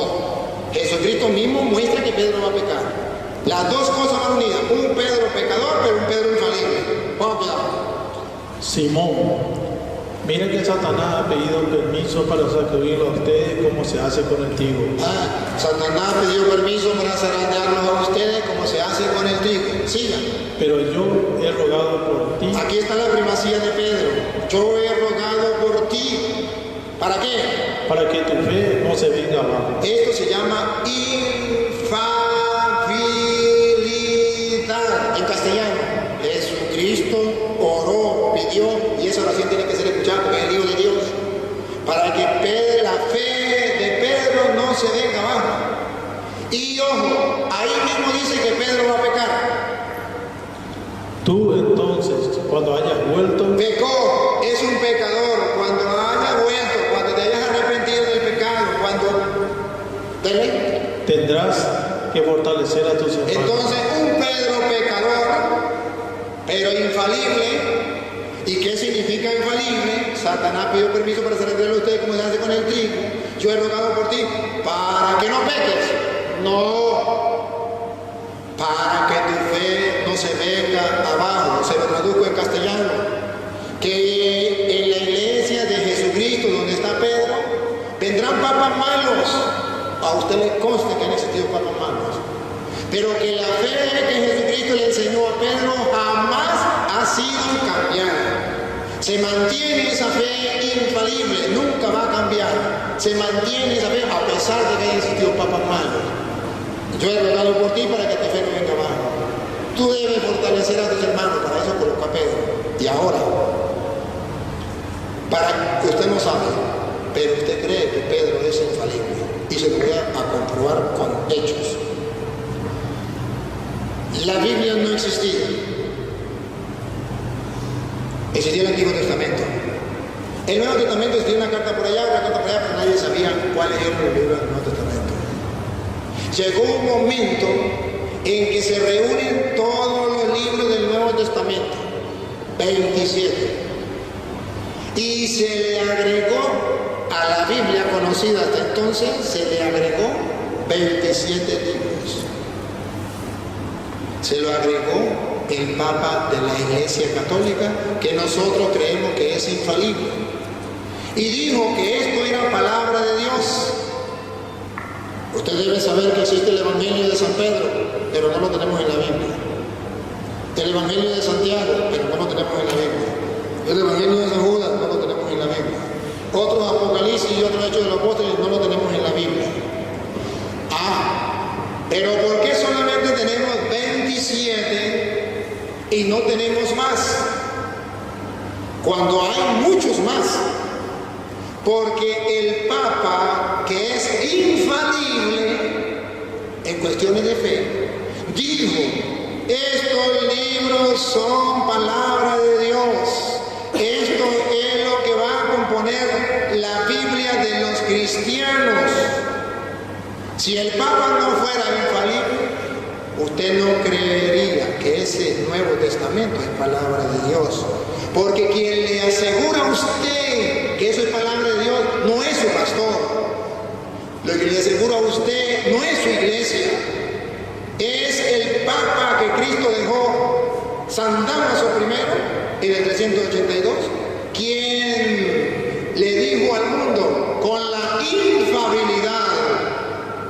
Jesucristo mismo muestra que Pedro va a pecar. Las dos cosas van unidas. Un Pedro pecador, pero un Pedro infalible. Vamos a cuidar. Simón, mira que Satanás ha pedido permiso para sacudirlo a ustedes como se hace con el trigo. Satanás pidió permiso para zarandearlos a ustedes como se hace con el trigo. Siga. Pero yo he rogado por ti. Aquí está la primacía de Pedro. Yo he rogado por ti. ¿Para qué? Para que tu fe no se venga abajo. Esto se llama infabilidad en castellano. Jesucristo oró, pidió, y esa oración tiene que ser escuchada porque es el Hijo de Dios, para que la fe de Pedro no se venga abajo. Y ojo, ahí mismo dice que Pedro va a pecar. Tú entonces, cuando hayas vuelto, Pecó, es un pecador. Cuando haya vuelto, cuando te hayas arrepentido del pecado, tendrás que fortalecer a tus hermanos. Entonces, un Pedro pecador, pero infalible. ¿Y qué significa infalible? Satanás pidió permiso para zarandearlo a ustedes como se hace con el trigo. Yo he rogado por ti para que no peques. No. para que tu fe no se venga abajo. Se lo traduzco en castellano, que en la iglesia de Jesucristo, donde está Pedro, vendrán papas malos. A usted le consta que han existido papas malos, pero que la fe que Jesucristo le enseñó a Pedro jamás ha sido cambiada. Se mantiene esa fe infalible, nunca va a cambiar. Se mantiene esa fe a pesar de que hayan existido papas malos. Yo he rogado por ti para que tu fe no venga abajo. Tú debes fortalecer a tus hermanos, para eso coloca a Pedro. Y ahora, para que usted no sabe, pero usted cree que Pedro es infalible. Y se lo voy a comprobar con hechos. La Biblia no existía. Existía el Antiguo Testamento. El Nuevo Testamento existía una carta por allá, una carta por allá, pero nadie sabía cuáles eran los libros del Nuevo Testamento. Llegó un momento en que se reúnen todos los libros del Nuevo Testamento, 27, y se le agregó a la Biblia conocida hasta entonces, se le agregó 27 libros. Se lo agregó el Papa de la Iglesia Católica, que nosotros creemos que es infalible, y dijo que esto era palabra de Dios. Usted debe saber que existe el Evangelio de San Pedro, pero no lo tenemos en la Biblia. El Evangelio de Santiago, pero no lo tenemos en la Biblia. El Evangelio de San Judas, no lo tenemos en la Biblia. Otros Apocalipsis y otros Hechos de los Apóstoles no lo tenemos en la Biblia. Pero ¿por qué solamente tenemos 27 y no tenemos más? Cuando hay muchos más. Porque el Papa, que es infalible en cuestiones de fe, dijo: estos libros son palabra de Dios. Esto es lo que va a componer la Biblia de los cristianos. Si el Papa no fuera infalible, usted no creería que ese Nuevo Testamento es palabra de Dios. Porque quien le asegura a usted que eso es palabra de Dios no es su pastor. Lo que le asegura a usted no es su iglesia. Es el Papa que Cristo dejó, San Dámaso I, en el 382, quien le dijo al mundo con la infabilidad,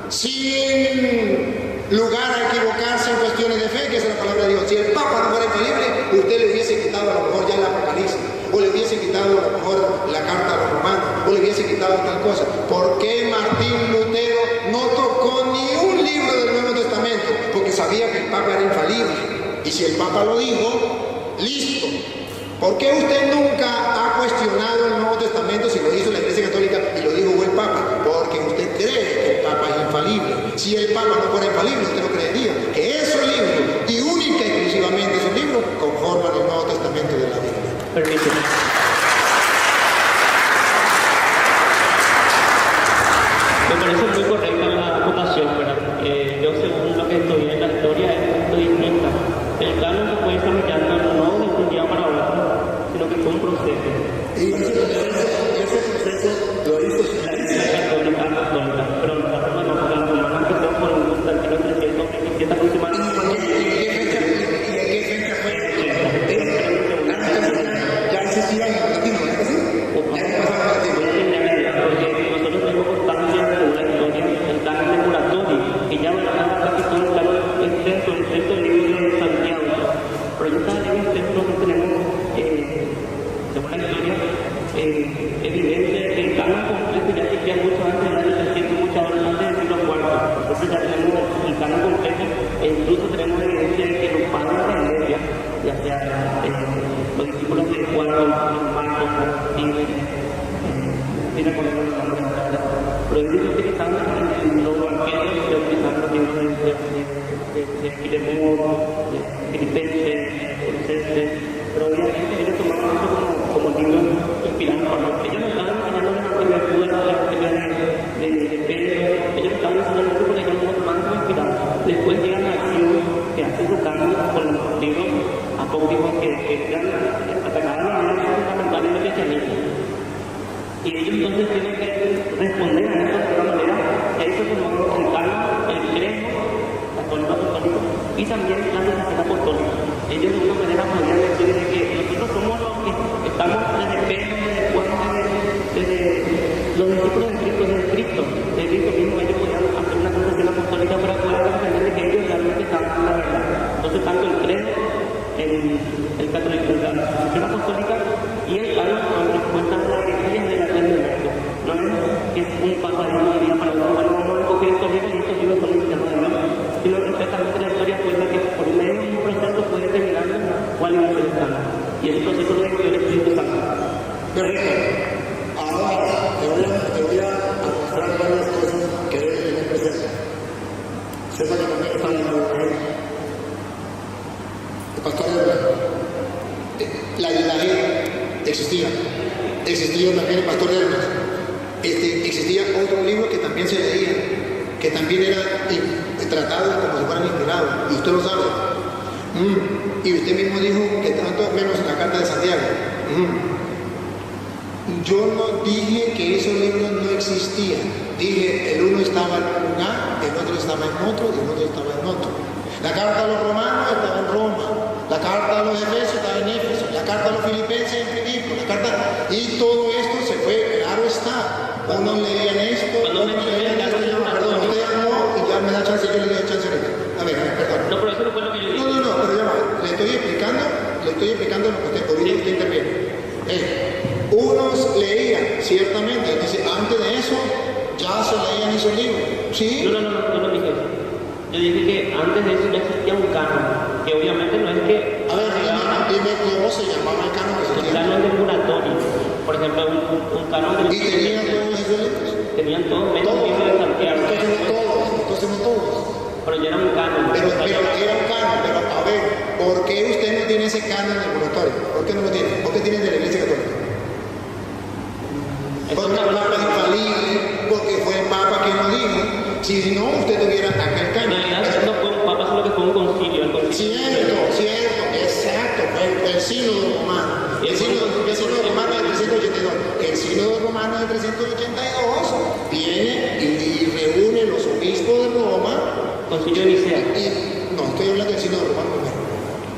sin lugar a equivocarse en cuestiones de fe, que es la palabra de Dios. Si el Papa no fuera infalible, usted le hubiese quitado a lo mejor ya el Apocalipsis, o le hubiese quitado a lo mejor la carta a los romanos, o le hubiese quitado tal cosa. ¿Por qué Martín Lutero no tocó ni un libro del Nuevo Testamento? Porque sabía que el Papa era infalible. Y si el Papa lo dijo, listo. ¿Por qué usted nunca ha cuestionado el Nuevo Testamento si lo hizo la Iglesia Católica y lo dijo el Papa? Porque usted cree que el Papa es infalible. Si el Papa no fuera infalible, usted no creería que esos libros, y única y exclusivamente esos libros, conforman el Nuevo Testamento de la Biblia. Permíteme. Me parece muy correcta la acotación, ¿verdad? Yo, según lo que estudié en la historia, es muy distinta. El canon se fue desarrollando no de un día para otro, sino que fue un proceso. Y ese proceso lo hizo la Iglesia Católica, pero la romana empezó por un Constantino 327 aproximadamente. ¿Y en qué fecha fue? Ya existía el latino, ¿no es así? Ya había pasado el latino. Porque nosotros tenemos constancia de una historia, el canon de Muratori, que ya hablaba casi todo el canon extenso, excepto el libro de Santiago. Pero yo cada libro extenso no tenemos, según la historia, evidencia de que el canon completo ya existía mucho antes del año 300, muchas horas antes del siglo IV. Nosotros ya tenemos el canon completo e incluso tenemos evidencia de que los padres de la iglesia, ya sea los discípulos de Juan, Marcos, tiene por ejemplo los nombres, pero ellos utilizando los evangelios, utilizando los libros de Filemón, de Filipenses, pero obviamente ellos tomaron eso como libros inspirados por Dios. Ellos no estaban enseñando la arquitectura, la arquitectura de Pedro, ellos estaban enseñando eso porque ellos no tomaban como inspirados. Después llegan a Acción, que hace su cambio con los libros apócrifos que eran atacados de manera fundamental en el cristianismo. Y ellos entonces tienen que responder a esto de una manera, y ahí se formó el canon, el credo católico apostólico, y también la sucesión apostólica. Ellos de una manera podrían decir de que nosotros somos los que estamos desde Pedro, desde Juan, desde los discípulos de Cristo mismo. Ellos podían hacer una sucesión apostólica para poder defender de que ellos realmente estaban en la verdad. Entonces, tanto el credo, el catolicismo, la sucesión apostólica y el canon son respuestas a las iglesias de la Iglesia del Mundo. No es que es un paso de un día para otro, bueno, vamos a recoger estos libros y estos libros son cristianos de Dios, sino que exactamente la historia cuenta que por medio de un proceso puede terminar cuál es el Santo. Y ese proceso lo es el Espíritu Santo. Perfecto. Ahora te voy a mostrar varias cosas que debes tener presente. Sepa que también está en el pastor la existía también el pastor Hermes. Existía otro libro que también se leía, que también era tratado como si fueran inspirados, y usted lo sabe. Y usted mismo dijo que tanto menos la carta de Santiago. Yo no dije que esos libros no existían. Dije, el uno estaba en un A, el otro estaba en otro, y el otro estaba en otro. La carta a los romanos estaba en Roma, la carta a los efesios estaba en Éfeso, la carta a los filipenses en Filipo, y todo esto se fue, claro está. Unos leían esto, otros leían esto, perdón, usted no, y ya me da chance, yo le doy chance ahorita. A ver, perdón. No, pero eso no fue lo que yo dije. No, pero ya va, le estoy explicando lo que usted interviene. Unos leían, ciertamente, dice, antes de eso, ya se leían esos libros, ¿sí? No, yo no dije eso. Yo dije que antes de eso ya existía un canon, que obviamente no es que... A ver, dime cómo se llamaba el canon que se El tenía. canon del curatorio. Por ejemplo, un canon del... ¿Y tenían todos esos libros? Tenían todos, menos el libro de Santiago. Entonces no todos. Pero ya era un canon. Pero era un canon, pero a ver, ¿por qué usted no tiene ese canon del curatorio? ¿Por qué no lo tiene? ¿Por qué tiene el de la Iglesia Católica? Porque el Papa es infalible, porque fue el Papa quien lo dijo. Si no, usted tuviera aquel canon. En realidad no fue un papa, sino que fue un concilio. Cierto, exacto, fue el sínodo romano. El sínodo romano de 382. El sínodo romano de 382 viene y reúne los obispos de Roma. Concilio de Nicea. No, estoy hablando del sínodo romano primero.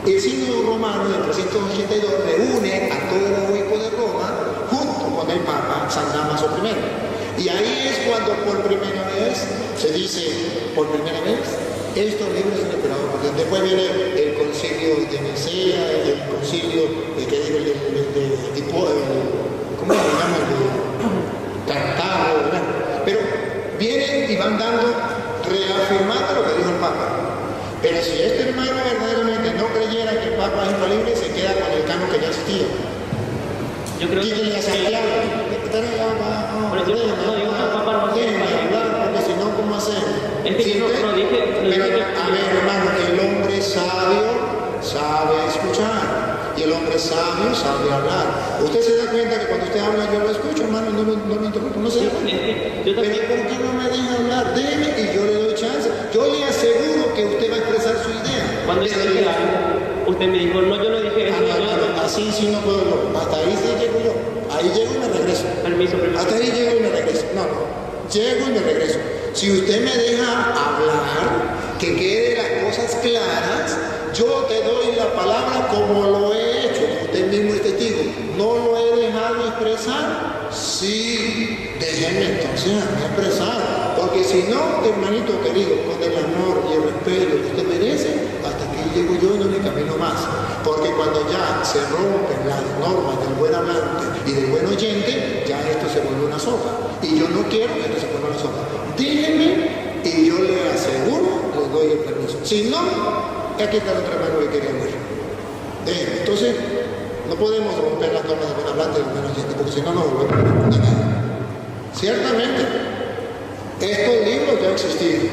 El sínodo romano de 382 reúne a todos los obispos de Roma junto con el Papa San Damaso I. Y ahí es cuando por primera vez se dice, estos libros son inspirados por Dios. Después viene el concilio de Nicea, el concilio ¿cómo se llama? El Cartago, ¿verdad? Pero vienen y van reafirmando lo que dijo el Papa. Pero si este hermano verdaderamente no creyera que el Papa es infalible, se queda con el canon que ya existía. Yo creo Díganle a Santiago, porque si no, ¿cómo hacemos? Es que yo no dije... Pero, a ver, hermano, el hombre sabio sabe escuchar, y el hombre sabio sabe hablar. Usted se da cuenta que cuando usted habla, yo lo escucho, hermano, no lo interrumpo, no se da cuenta. Pero ¿por qué no me deja hablar? Déjeme y yo le doy chance. Yo le aseguro que usted va a expresar su idea. Cuando yo dije algo, usted me dijo, no, yo no dije eso. Así sí no puedo yo. Hasta ahí sí llego yo. Ahí llego y me regreso. Permiso. Hasta ahí llego y me regreso. No. Llego y me regreso. Si usted me deja hablar, que queden las cosas claras, yo te doy la palabra como lo he hecho. Usted mismo es testigo. ¿No lo he dejado expresar? Sí. Déjenme entonces a mí expresar. Porque si no, hermanito querido, con el amor y el respeto que usted merece, hasta aquí llego yo y no le camino más. Porque cuando ya se rompen las normas del buen hablante y del buen oyente, ya esto se vuelve una sopa. Y yo no quiero que esto se vuelva una sopa. Dígame y yo le aseguro, le doy el permiso. Si no, aquí está el otro hermano que quería ver. Déjeme. Entonces, no podemos romper las normas del buen hablante y del buen oyente, porque si no, no volvemos a nada. Ciertamente, estos libros ya existían.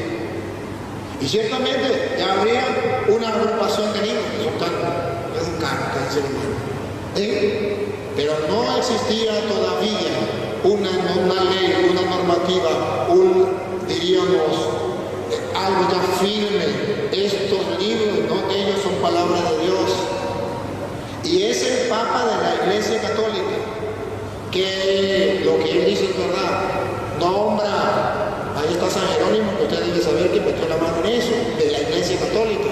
Y ciertamente ya habría una agrupación de libros, que es un canon, que dice el hermano. Pero no existía todavía una ley, una normativa, diríamos, algo ya firme. Estos libros, no, ellos son palabra de Dios. Y es el Papa de la Iglesia Católica, que lo que él dice es verdad, nombra, ahí está San Jerónimo, que usted debe saber que metió la mano en eso, de la Iglesia Católica.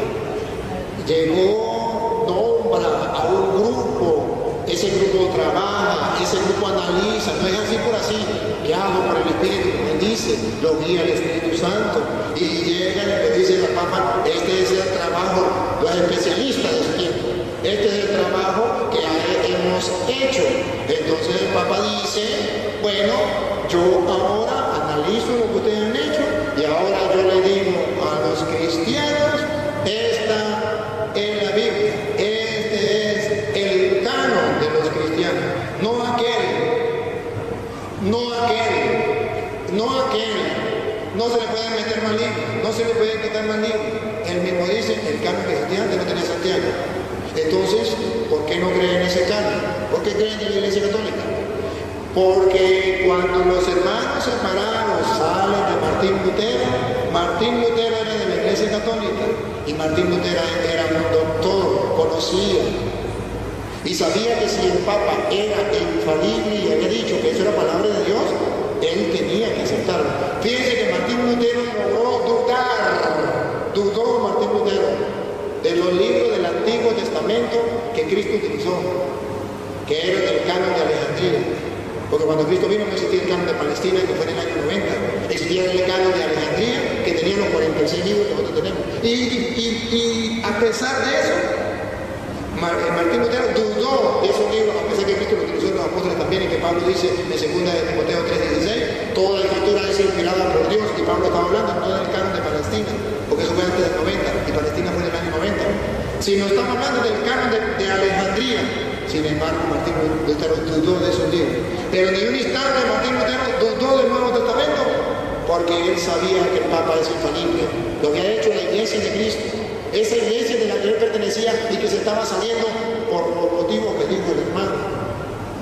Llegó, nombra a un grupo, ese grupo trabaja, ese grupo analiza, no es así por así, guiado por el Espíritu, bendice, lo guía el Espíritu Santo, y llegan y le dicen al Papa, este es el trabajo, los especialistas de su tiempo, este es el trabajo que hemos hecho. Entonces el Papa dice, bueno, yo ahora analizo lo que ustedes han hecho, y ahora yo le digo a los cristianos, esta es la Biblia, este es el canon de los cristianos, no aquel, no se le puede meter más libros, no se le puede quitar más libros. Él mismo dice, el canon que antes no tenía Santiago. Entonces, ¿por qué no creen en ese canon? ¿Por qué creen en la Iglesia Católica? Porque cuando los hermanos separados salen de Martín Lutero era de la Iglesia Católica, y Martín Lutero era un doctor, conocía y sabía que si el Papa era infalible y había dicho que eso era palabra de Dios, él tenía que aceptarlo. Fíjense que Martín Lutero dudó Martín Lutero de los libros del Antiguo Testamento que Cristo utilizó, que eran del canon de Alejandría. Porque cuando Cristo vino no existía el canon de Palestina, que fue en el año 90. Existía el canon de Alejandría, que tenía los 46 libros que nosotros tenemos. Y a pesar de eso, Martín Lutero dudó de esos libros, a pesar que Cristo lo utilizó en los apóstoles también, y que Pablo dice en 2 de Timoteo 3:16, toda la escritura es inspirada por Dios, y Pablo estaba hablando no del canon de Palestina, porque eso fue antes del 90, y Palestina fue en el año 90, sino estamos hablando del canon de Alejandría. Sin embargo, Martín Lutero dudó de esos libros. Pero ni un instante Martín Lutero dudó del Nuevo Testamento, porque él sabía que el Papa es infalible. Lo que ha hecho la Iglesia de Cristo, esa iglesia de la que él pertenecía y que se estaba saliendo por los motivos que dijo el hermano,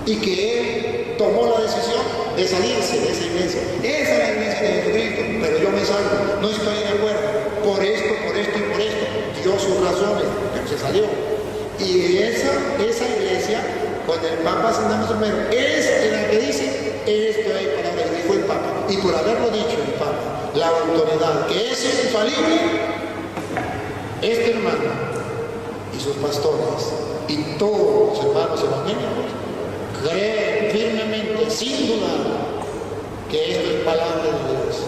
y que él tomó la decisión de salirse de esa iglesia. Esa es la iglesia de Jesucristo, pero yo me salgo, no estoy de acuerdo, por esto y por esto, dio sus razones, pero se salió. Y esa iglesia, con el Papa San Damaso I, es la que dice, esto es palabra que dijo el Papa, y por haberlo dicho el Papa, la autoridad que es infalible, este hermano y sus pastores y todos los hermanos evangélicos creen firmemente, sin dudar, que esto es palabra de Dios.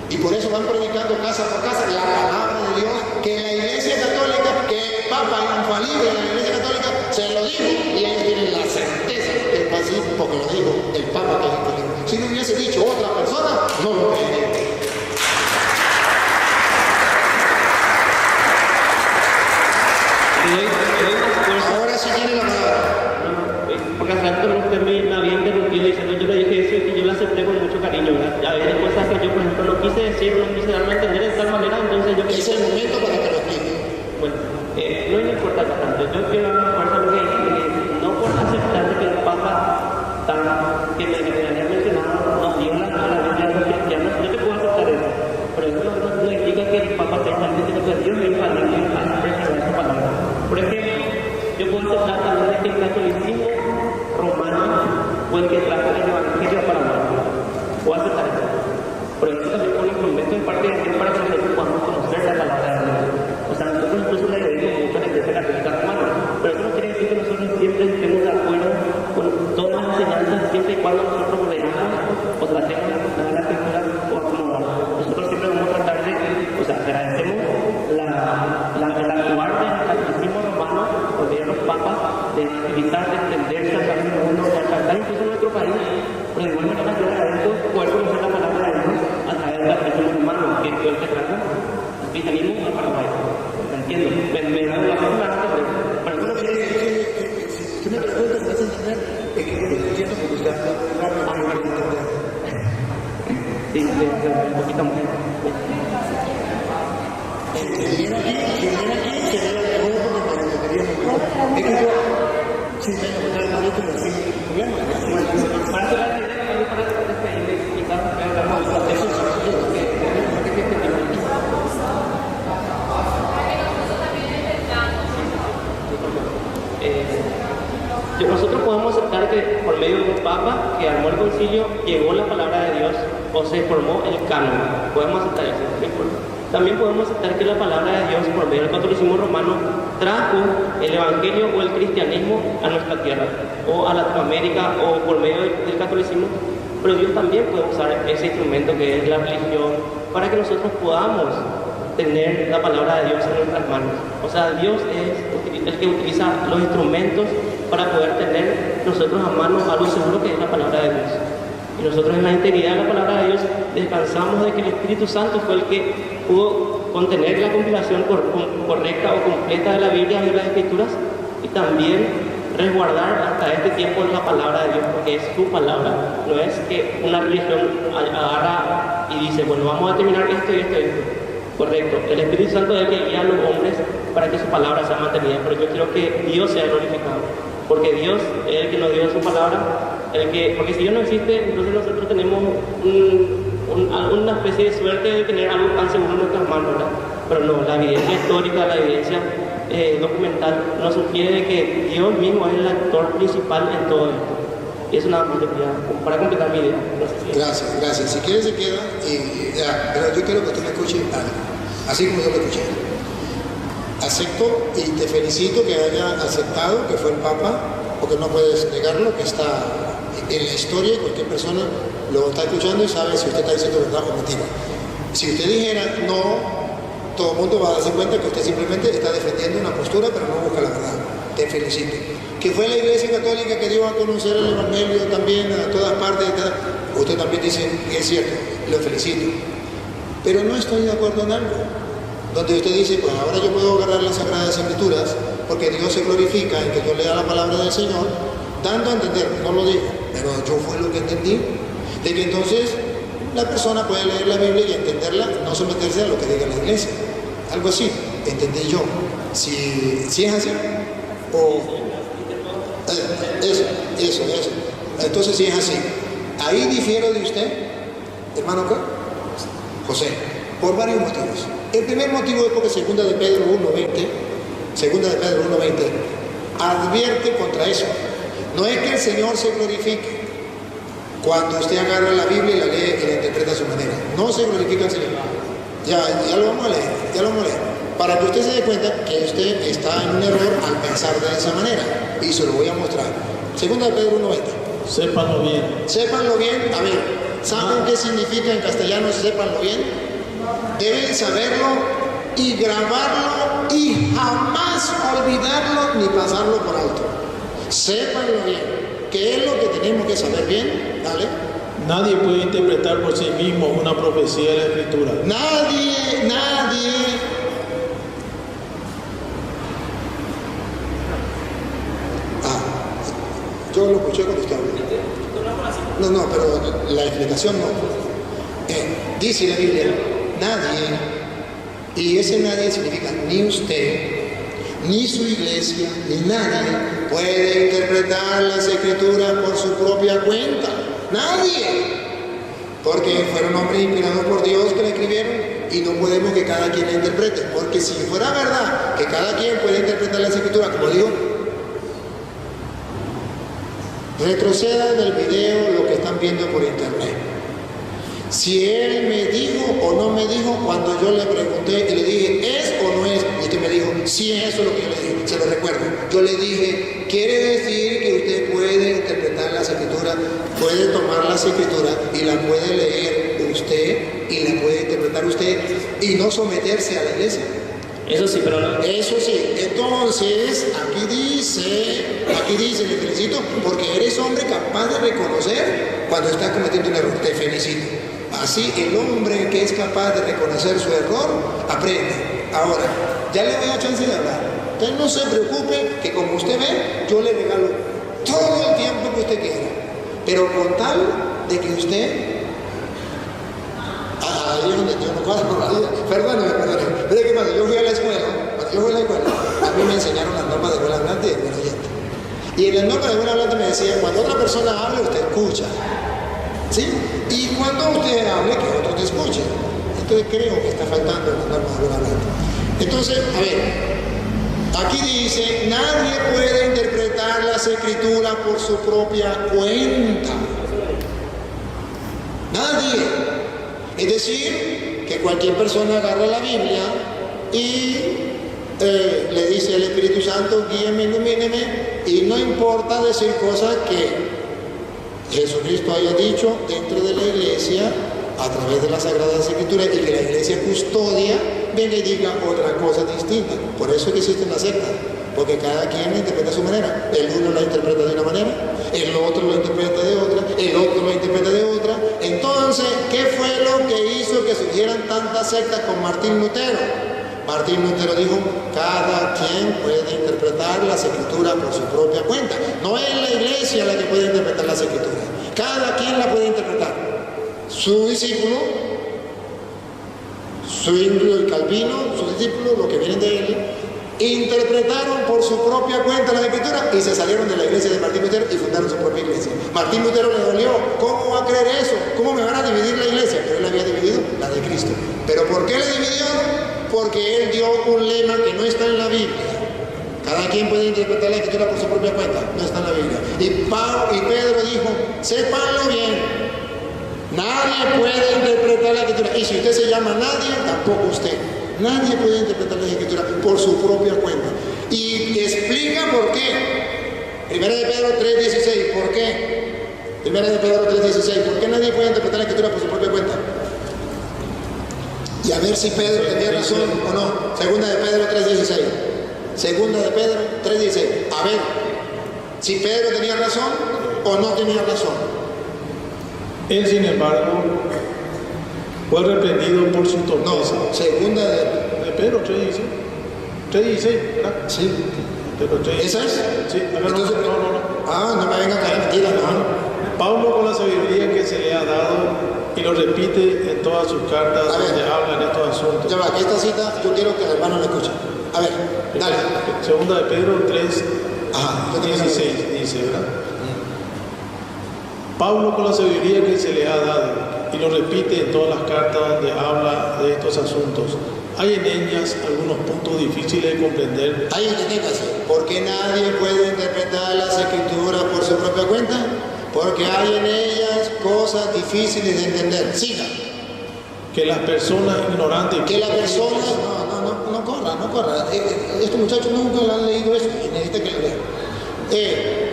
Y por eso van predicando casa por casa la palabra de Dios, que la Iglesia Católica, que el Papa infalible de la Iglesia Católica se lo dijo, y ellos tienen la certeza que es así porque lo dijo el Papa que es infalible. Si lo hubiese dicho otra persona, no lo creería. Ahora sí tiene la palabra. Porque hace rato usted me había interrumpido diciendo, yo le dije eso y yo lo acepté con mucho cariño, ¿verdad? Había cosas que yo, por ejemplo, no quise decir, no quise darme a entender de tal manera, entonces yo... Es el momento para que lo explique. Bueno, no me importa tanto. Yo quiero dar fuerza porque no por aceptar que el Papa, que me había mencionado, nos dio la Biblia a los cristianos, yo te puedo aceptar eso. Pero eso no indica que el Papa tenga que Dios me infalible al preservar esa palabra. Por ejemplo, yo puedo aceptar también que el catolicismo romano fue el que trajo el evangelio para nosotros. Puedo aceptar eso. Por eso también pone un convento en parte de Dios para que nosotros podamos conocer la palabra de Dios. O sea, nosotros incluso le debemos mucho a la Iglesia Católica Romana. Pero eso no quiere decir que nosotros siempre estemos de acuerdo con todas las enseñanzas, siempre y cuando nosotros leamos o tratemos de acomodar la escritura o acomodar. Nosotros siempre vamos a tratar de, o sea, agradecemos el actuar del catolicismo romano, porque los papas, de evitar, de extenderse al país del mundo, de alcanzar incluso en nuestro país. Pero de igual manera yo agradezco poder conocer la palabra de Dios a través del catolicismo romano, que fue el que trajo el cristianismo al Paraguay. Entiendo, me da la forma, pero eso no quiere decir que si me preguntas, me vas a entender, es que lo entiendo porque usted habla a mi entender. Sí, un poquito más. Si viene aquí, sería mejor porque me entendería mejor. Es que yo, si me entendería mejor, no sin problema. Para hacer la idea, para despedirme, quizás me haga más. Eso es lo que nosotros podemos aceptar que por medio de un Papa que armó el concilio llegó la palabra de Dios o se formó el canon. Podemos aceptar eso, no importa. También podemos aceptar que la palabra de Dios por medio del catolicismo romano trajo el evangelio o el cristianismo a nuestra tierra, o a Latinoamérica, o por medio del catolicismo, pero Dios también puede usar ese instrumento que es la religión para que nosotros podamos tener la palabra de Dios en nuestras manos. O sea, Dios es el que utiliza los instrumentos para poder tener nosotros a mano algo seguro que es la palabra de Dios. Y nosotros en la integridad de la palabra de Dios descansamos de que el Espíritu Santo fue el que pudo contener la compilación correcta o completa de la Biblia y de las Escrituras, y también resguardar hasta este tiempo la palabra de Dios, porque es su palabra. No es que una religión agarra y dice, bueno, vamos a terminar esto y esto y esto. Correcto, el Espíritu Santo es el que guía a los hombres para que su palabra sea mantenida, pero yo quiero que Dios sea glorificado, porque Dios es el que nos dio su palabra, porque si Dios no existe, entonces nosotros tenemos una especie de suerte de tener algo tan seguro en nuestras manos, ¿verdad? Pero no, la evidencia histórica, la evidencia documental nos sugiere que Dios mismo es el actor principal en todo esto. Y eso nada más para completar mi idea. Gracias, gracias. Si quieres se queda, pero yo quiero que usted me escuche así como yo lo escuché. Acepto y te felicito que haya aceptado que fue el Papa, porque no puedes negarlo, que está en la historia y cualquier persona lo está escuchando y sabe si usted está diciendo verdad o mentira. Si usted dijera no, todo el mundo va a darse cuenta que usted simplemente está defendiendo una postura, pero no busca la verdad. Te felicito. Que fue la Iglesia Católica que dio a conocer el Evangelio también a todas partes. Usted también dice que es cierto, lo felicito. Pero no estoy de acuerdo en algo. Donde usted dice, pues ahora yo puedo agarrar las Sagradas Escrituras, porque Dios se glorifica en que yo lea la palabra del Señor, dando a entender, no lo digo, pero yo fue lo que entendí, de que entonces la persona puede leer la Biblia y entenderla, no someterse a lo que diga la Iglesia. Algo así, entendí yo. Si es así, o eso. Entonces si es así, ahí difiero de usted, hermano José, por varios motivos. El primer motivo es porque segunda de Pedro 1:20 advierte contra eso. No es que el Señor se glorifique cuando usted agarra la Biblia y la lee y la interpreta a su manera. No se glorifica el Señor. Ya lo vamos a leer. Para que usted se dé cuenta que usted está en un error al pensar de esa manera. Y se lo voy a mostrar. Segunda de Pedro 1:20. Sépanlo bien. Sépanlo bien. A ver, ¿saben qué significa en castellano sépanlo bien? Deben saberlo y grabarlo y jamás olvidarlo ni pasarlo por alto. Sépanlo bien. ¿Qué es lo que tenemos que saber bien? Dale. Nadie puede interpretar por sí mismo una profecía de la Escritura. Nadie. Yo lo escuché cuando usted habló. No, pero la explicación no. Dice la Biblia, nadie, y ese nadie significa ni usted, ni su iglesia, ni nadie puede interpretar las Escrituras por su propia cuenta. Nadie. Porque fueron hombres inspirados por Dios que la escribieron y no podemos que cada quien la interprete. Porque si fuera verdad que cada quien puede interpretar las Escrituras, como digo, retrocedan del video lo que están viendo por internet. Si él me dijo o no me dijo cuando yo le pregunté y le dije, ¿es o no es? Y usted me dijo, sí, eso es lo que yo le dije, se lo recuerdo. Yo le dije, quiere decir que usted puede interpretar las Escrituras, puede tomar las Escrituras y la puede leer usted y la puede interpretar usted y no someterse a la iglesia. Eso sí, pero no. Eso sí, entonces aquí dice, le felicito, porque eres hombre capaz de reconocer cuando estás cometiendo un error, te felicito. Así el hombre que es capaz de reconocer su error, aprende. Ahora, ya le doy la chance de hablar. Usted no se preocupe que como usted ve, yo le regalo todo el tiempo que usted quiera. Pero con tal de que usted... ahí es donde yo no paso por la vida. Perdóneme. Pero ¿qué pasa? Yo fui a la escuela. Cuando yo fui a la escuela, a mí me enseñaron las normas de buen hablante y de buen oyente. Y en las normas de buen hablante me decía, cuando otra persona hable, usted escucha. ¿Sí? Y cuando usted hable, que otro te escuche. Entonces creo que está faltando las normas de buen hablante. Entonces, a ver, aquí dice, nadie puede interpretar las Escrituras por su propia cuenta. Nadie. Es decir, que cualquier persona agarra la Biblia y le dice al Espíritu Santo, guíame, ilumíneme, y no importa decir cosas que Jesucristo haya dicho dentro de la iglesia a través de las Sagradas Escrituras y que la iglesia custodia, venga y diga otra cosa distinta. Por eso es que existen las sectas, porque cada quien la interpreta a su manera. El uno la interpreta de una manera, el otro lo interpreta de otra, el otro lo interpreta de otra. Entonces, ¿qué fue lo que hizo que surgieran tantas sectas con Martín Lutero? Martín Lutero dijo, cada quien puede interpretar las Escrituras por su propia cuenta. No es la iglesia la que puede interpretar las Escrituras, cada quien la puede interpretar. Su discípulo, Zwinglio y Calvino, sus discípulos, los que vienen de él, interpretaron por su propia cuenta las Escrituras y se salieron de la iglesia de Martín Lutero y fundaron su propia iglesia. Martín Lutero le dolió, ¿cómo va a creer eso? ¿Cómo me van a dividir la iglesia? Pero él había dividido la de Cristo. ¿Pero por qué le dividió? Porque él dio un lema que no está en la Biblia. Cada quien puede interpretar la Escritura por su propia cuenta, no está en la Biblia. Y Pedro dijo, sépanlo bien, nadie puede interpretar la Escritura. Y si usted se llama nadie, tampoco usted. Nadie puede interpretar la Escritura por su propia cuenta. Y explica por qué. Primera de Pedro 3:16, ¿por qué? Primera de Pedro 3:16, ¿por qué nadie puede interpretar la Escritura por su propia cuenta? Y a ver si Pedro tenía razón o no. Segunda de Pedro 3:16. Segunda de Pedro 3:16. A ver si Pedro tenía razón o no tenía razón. Él, sin embargo, fue reprendido por su torpeza. No, segunda de Pedro 3:16. 3:16, ¿verdad? Sí. Pedro 3:16. ¿Esa es? Sí, Entonces, no. Ah, no me vengan a caer mentiras, no. Pablo, con la sabiduría que se le ha dado, y lo repite en todas sus cartas donde habla en estos asuntos. Ya va, que esta cita yo quiero que el hermano la escuche. A ver, dale. Segunda de Pedro 3, Ajá, 16 dice, ¿verdad? Pablo, con la sabiduría que se le ha dado, y lo repite en todas las cartas donde habla de estos asuntos, hay en ellas algunos puntos difíciles de comprender. Ahí deténgase. ¿Por qué nadie puede interpretar las Escrituras por su propia cuenta? Porque hay en ellas cosas difíciles de entender. Siga. Que las personas ignorantes... Que las personas... No corra. Estos muchachos nunca lo han leído eso y necesita que lo lean.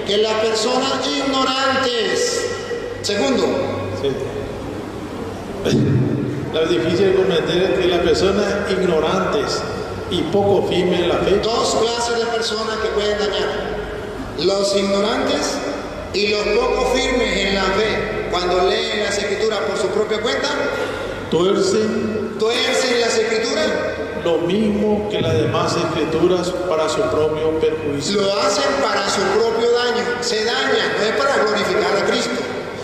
Que las personas ignorantes... Segundo. Sí. Lo difícil de comprender es que las personas ignorantes y poco firmes en la fe... Dos clases de personas que pueden dañar. Los ignorantes y los poco firmes en la fe, cuando leen las Escrituras por su propia cuenta, tuercen las Escrituras, lo mismo que las demás Escrituras para su propio perjuicio. lo hacen para su propio daño, se dañan, no es para glorificar a Cristo,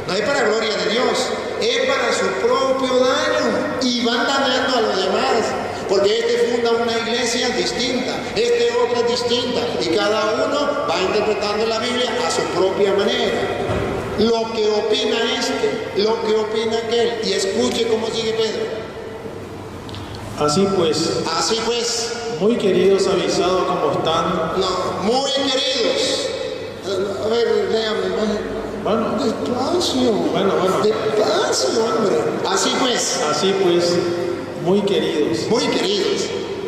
no es para gloria de Dios, es para su propio daño y van dañando a los demás. Porque este funda una iglesia distinta, este otra distinta, y cada uno va interpretando la Biblia a su propia manera. Lo que opina este, lo que opina aquel, y escuche cómo sigue Pedro. Así pues, muy queridos, avisados como están. No, muy queridos. A ver, léame, Bueno, despacio. Bueno. Despacio, hombre. Así pues, muy queridos,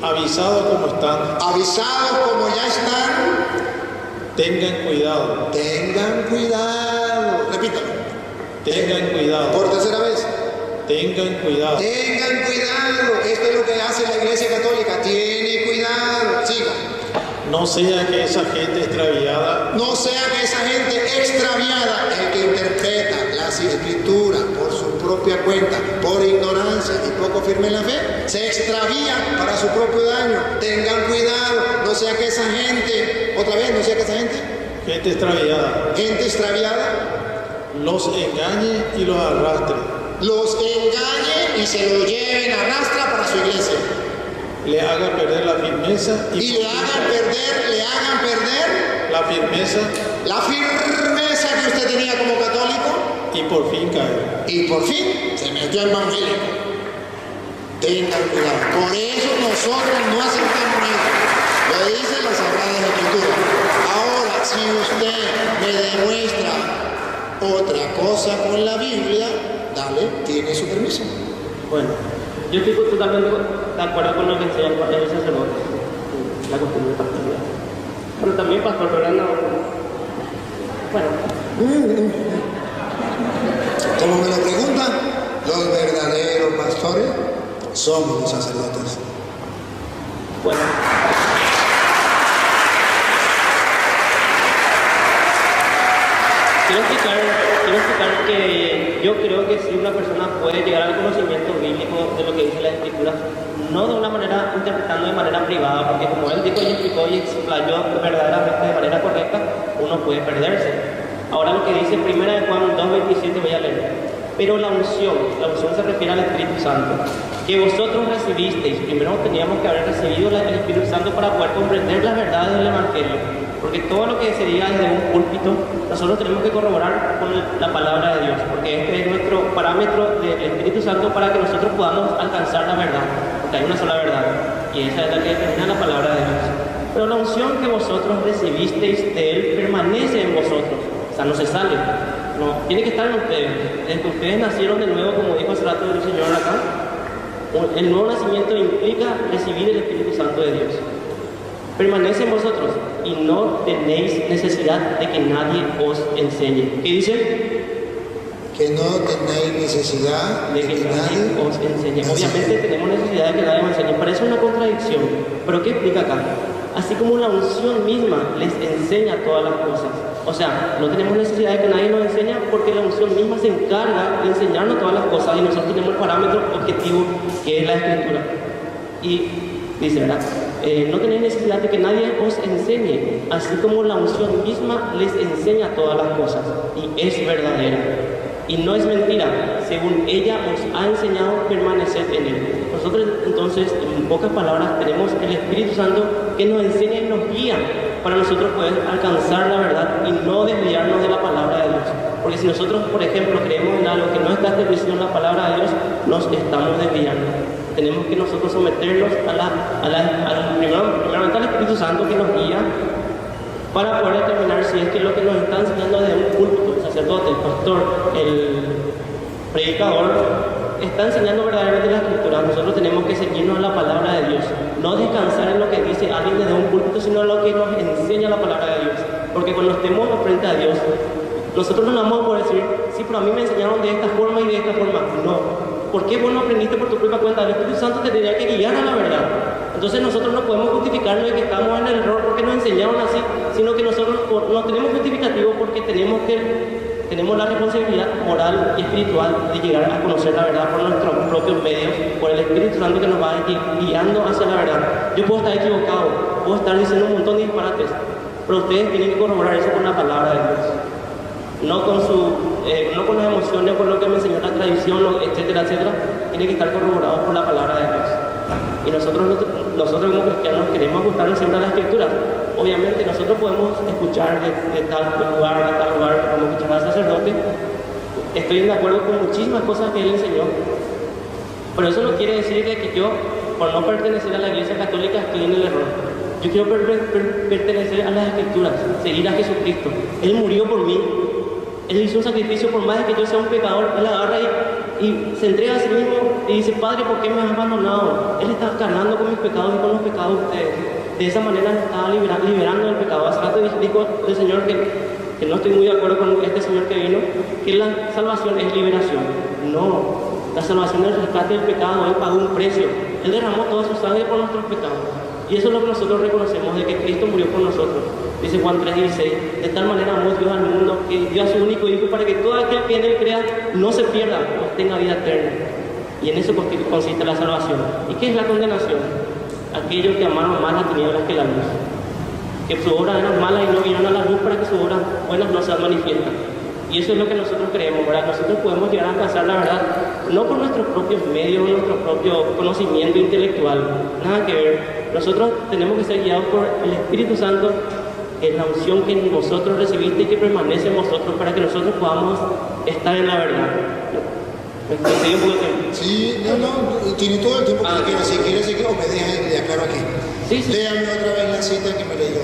avisados como están, avisados como ya están, tengan cuidado, repítalo. tengan cuidado, Por tercera vez. tengan cuidado. Tengan cuidado. Esto es lo que hace la Iglesia Católica. Tiene cuidado. Siga. No sea que esa gente extraviada, No sea que esa gente extraviada, el que interpreta las Escrituras por su propia cuenta, por ignorancia y poco firme en la fe, se extravía para su propio daño. Tengan cuidado. No sea que esa gente, otra vez, no sea que esa gente extraviada, los engañe y los arrastre, los engañe y se lo lleven a rastra para su iglesia. le haga perder la firmeza Y le hagan perder la firmeza que usted tenía como católico, y por fin caer. y por fin se metió en evangélico. Tengan cuidado. Por eso nosotros no aceptamos eso. Lo dice la Sagrada Escritura. Ahora, si usted me demuestra otra cosa con la Biblia, dale, tiene su permiso. Bueno, Yo estoy totalmente de acuerdo con lo que enseña el sacerdote, la costumbre de pastoralidad. Pero también pastor, ¿verdad? No. Bueno. Como me lo preguntan, los verdaderos pastores somos los sacerdotes. Bueno. Quiero explicar que yo creo que si una persona puede llegar al conocimiento bíblico de lo que dice la Escritura, no de una manera interpretando de manera privada, porque como él dijo y explicó y explayó verdaderamente de manera correcta, uno puede perderse. Ahora lo que dice 1 Juan 2:27 voy a leer. Pero la unción se refiere al Espíritu Santo, que vosotros recibisteis. Primero teníamos que haber recibido el Espíritu Santo para poder comprender las verdades del Evangelio. Porque todo lo que se diga desde un púlpito, nosotros tenemos que corroborar con la palabra de Dios, porque este es nuestro parámetro del Espíritu Santo para que nosotros podamos alcanzar la verdad, porque hay una sola verdad, y esa es la que determina la palabra de Dios. Pero la unción que vosotros recibisteis de Él permanece en vosotros, o sea, no se sale, no, tiene que estar en ustedes. Desde que ustedes nacieron de nuevo, como dijo hace rato el Señor acá, el nuevo nacimiento implica recibir el Espíritu Santo de Dios. Permanece en vosotros y no tenéis necesidad de que nadie os enseñe. ¿Qué dice? Que no tenéis necesidad De que nadie os enseñe. Obviamente tenemos necesidad de que nadie nos enseñe. Parece una contradicción, pero ¿qué explica acá? Así como la unción misma les enseña todas las cosas. O sea, no tenemos necesidad de que nadie nos enseñe porque la unción misma se encarga de enseñarnos todas las cosas y nosotros tenemos el parámetro objetivo que es la Escritura. Y dice, ¿verdad? No tenéis necesidad de que nadie os enseñe, así como la unción misma les enseña todas las cosas y es verdadera. Y no es mentira, según ella os ha enseñado, permaneced en él. Nosotros entonces, en pocas palabras, tenemos el Espíritu Santo que nos enseña y nos guía para nosotros poder alcanzar la verdad y no desviarnos de la palabra de Dios. Porque si nosotros, por ejemplo, creemos en algo que no está establecido en la palabra de Dios, nos estamos desviando. Tenemos que nosotros someternos primeramente al Espíritu Santo que nos guía para poder determinar si es que lo que nos está enseñando desde un púlpito, el sacerdote, el pastor, el predicador, está enseñando verdaderamente la Escritura. Nosotros tenemos que seguirnos a la palabra de Dios, no descansar en lo que dice alguien desde un púlpito, sino en lo que nos enseña la palabra de Dios. Porque cuando estemos frente a Dios, nosotros no vamos a poder decir, sí, pero a mí me enseñaron de esta forma y de esta forma. No. ¿Por qué vos no aprendiste por tu propia cuenta? El Espíritu Santo te tendría que guiar a la verdad. Entonces nosotros no podemos justificarnos de que estamos en el error porque nos enseñaron así, sino que nosotros no tenemos justificativo porque tenemos la responsabilidad moral y espiritual de llegar a conocer la verdad por nuestros propios medios, por el Espíritu Santo que nos va guiando hacia la verdad. Yo puedo estar equivocado, puedo estar diciendo un montón de disparates, pero ustedes tienen que corroborar eso con la palabra de Dios. No con las emociones, por lo que me enseñó la tradición, etcétera, etcétera. Tiene que estar corroborado por la palabra de Dios. Y nosotros como cristianos queremos ajustarnos siempre a la Escritura. Obviamente nosotros podemos escuchar de tal lugar, como escuchar al sacerdote. Estoy de acuerdo con muchísimas cosas que él enseñó. Pero eso no quiere decir que yo, por no pertenecer a la Iglesia Católica, estoy en el error. Yo quiero pertenecer a las Escrituras, seguir a Jesucristo. Él murió por mí. Él hizo un sacrificio por más de que yo sea un pecador. Él agarra y se entrega a sí mismo y dice, Padre, ¿por qué me has abandonado? Él está cargando con mis pecados y con los pecados de ustedes. De esa manera nos estaba liberando del pecado. Hace rato dijo el Señor que no estoy muy de acuerdo con este Señor que vino, que la salvación es liberación. No, la salvación es el rescate del pecado. Él pagó un precio. Él derramó toda su sangre por nuestros pecados. Y eso es lo que nosotros reconocemos, de que Cristo murió por nosotros. Dice Juan 3:16, de tal manera amó Dios al mundo que dio a su único Hijo para que todo aquel que en él crea no se pierda, pues tenga vida eterna. Y en eso consiste la salvación. ¿Y qué es la condenación? Aquellos que amaron más las tinieblas que la luz. Que sus obras eran malas y no vinieron a la luz para que sus obras buenas no sean manifiestas. Y eso es lo que nosotros creemos, ¿verdad? Nosotros podemos llegar a alcanzar la verdad, no por nuestros propios medios, nuestro propio conocimiento intelectual, nada que ver. Nosotros tenemos que ser guiados por el Espíritu Santo, que es la unción que vosotros recibiste y que permanece en vosotros para que nosotros podamos estar en la verdad. ¿Me sigue un poco de tiempo? Sí, no, tiene todo el tiempo que quiera. Si quiere seguir, o me deja y le aclaro aquí. Sí. Léame otra vez la cita que me leyó.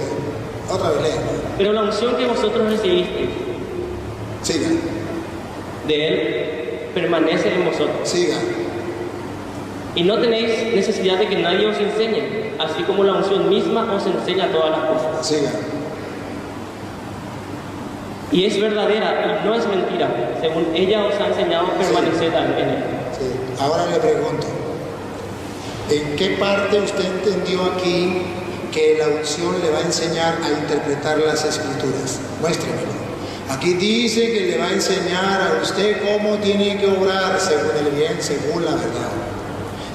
Otra vez, léame. Pero la unción que vosotros recibisteis Siga. de Él permanece en vosotros. Siga. Y no tenéis necesidad de que nadie os enseñe, así como la unción misma os enseña todas las cosas. Siga. Y es verdadera y no es mentira, según ella os ha enseñado, permaneced en él. Sí. Ahora le pregunto, ¿en qué parte usted entendió aquí que la unción le va a enseñar a interpretar las escrituras? Muéstremelo. Aquí dice que le va a enseñar a usted cómo tiene que obrar según el bien, según la verdad.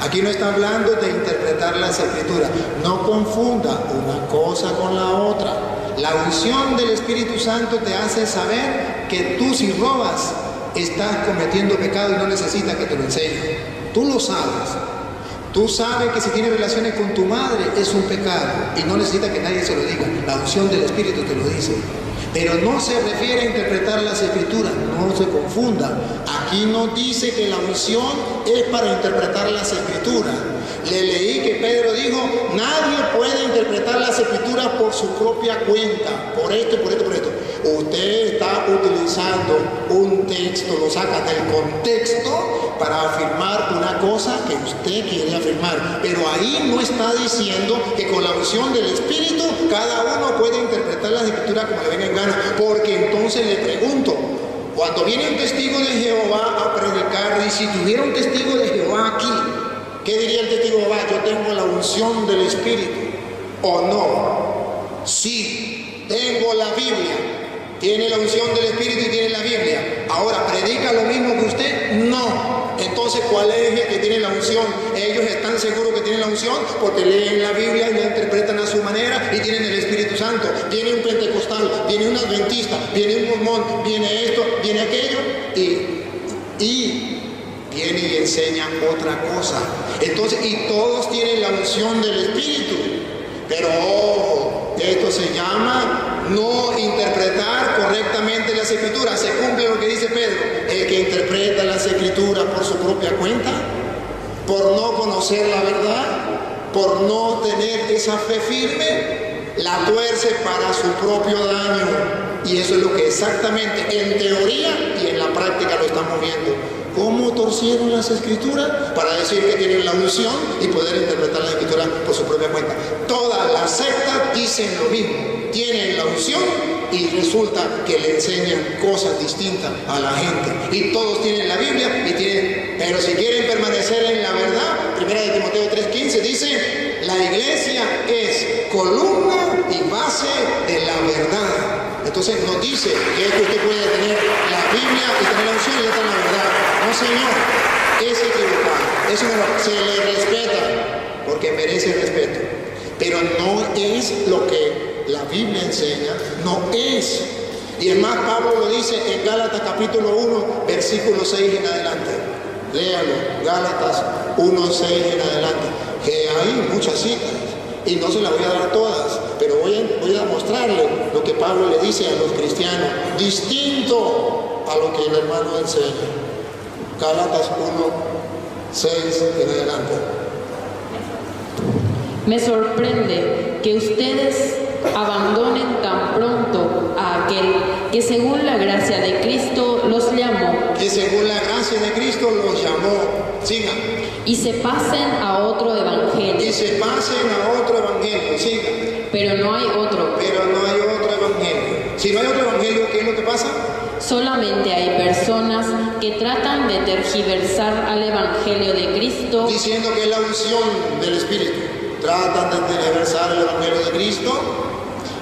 Aquí no está hablando de interpretar las escrituras. No confunda una cosa con la otra. La unción del Espíritu Santo te hace saber que tú, si robas, estás cometiendo pecado y no necesitas que te lo enseñe. Tú lo sabes. Tú sabes que si tienes relaciones con tu madre es un pecado y no necesitas que nadie se lo diga. La unción del Espíritu te lo dice. Pero no se refiere a interpretar las escrituras, no se confunda. Aquí no dice que la unción es para interpretar las escrituras. Le leí que Pedro dijo, nadie puede interpretar las escrituras por su propia cuenta, por esto, por esto, por esto. Usted está utilizando un texto, lo saca del contexto para afirmar una cosa que usted quiere afirmar. Pero ahí no está diciendo que con la unción del Espíritu cada uno puede interpretar las escrituras como le venga en gana. Porque entonces le pregunto, cuando viene un testigo de Jehová a predicar, y si tuviera un testigo de Jehová aquí, ¿qué diría el testigo de Jehová? Yo tengo la unción del Espíritu. ¿O no? Sí, tengo la Biblia. ¿Tiene la unción del Espíritu y tiene la Biblia? Ahora, ¿predica lo mismo que usted? No. Entonces, ¿cuál es el que tiene la unción? Ellos están seguros que tienen la unción porque leen la Biblia y la interpretan a su manera y tienen el Espíritu Santo. Viene un pentecostal, viene un adventista, viene un mormón, viene esto, viene aquello y viene y enseña otra cosa. Entonces, y todos tienen la unción del Espíritu. Pero ojo, esto se llama no interpretar correctamente las escrituras. Se cumple lo que dice Pedro. El que interpreta las escrituras por su propia cuenta, por no conocer la verdad, por no tener esa fe firme, la tuerce para su propio daño. Y eso es lo que exactamente en teoría y en la práctica lo estamos viendo. ¿Cómo torcieron las escrituras? Para decir que tienen la unción y poder interpretar las escrituras por su propia cuenta. Todas las sectas dicen lo mismo. Tienen la unción y resulta que le enseñan cosas distintas a la gente. Y todos tienen la Biblia y tienen... Pero si quieren permanecer en la verdad, 1 de Timoteo 3:15 dice, la iglesia es columna y base de la verdad. Entonces nos dice que usted puede tener la Biblia y tener la unción y ya está en la verdad. No, señor, es equivocado. Eso se le respeta porque merece respeto. Pero no es lo que la Biblia enseña, no es. Y es más, Pablo lo dice en Gálatas capítulo 1, versículo 6 en adelante. Léalo, Gálatas 1, 6 en adelante. Que hay muchas citas. Y no se las voy a dar todas, pero voy a mostrarle lo que Pablo le dice a los cristianos, distinto a lo que el hermano enseña. Gálatas 1, 6 en adelante. Me sorprende que ustedes abandonen tan pronto a aquel que según la gracia de Cristo los llamó. Que según la gracia de Cristo los llamó. Sigan. Y se pasen a otro evangelio. Y se pasen a otro evangelio. Sigan. Pero no hay otro. Pero no hay otro evangelio. Si no hay otro evangelio, ¿qué es lo que pasa? Solamente hay personas que tratan de tergiversar al evangelio de Cristo. Diciendo que es la unción del Espíritu. Tratan de tergiversar el evangelio de Cristo.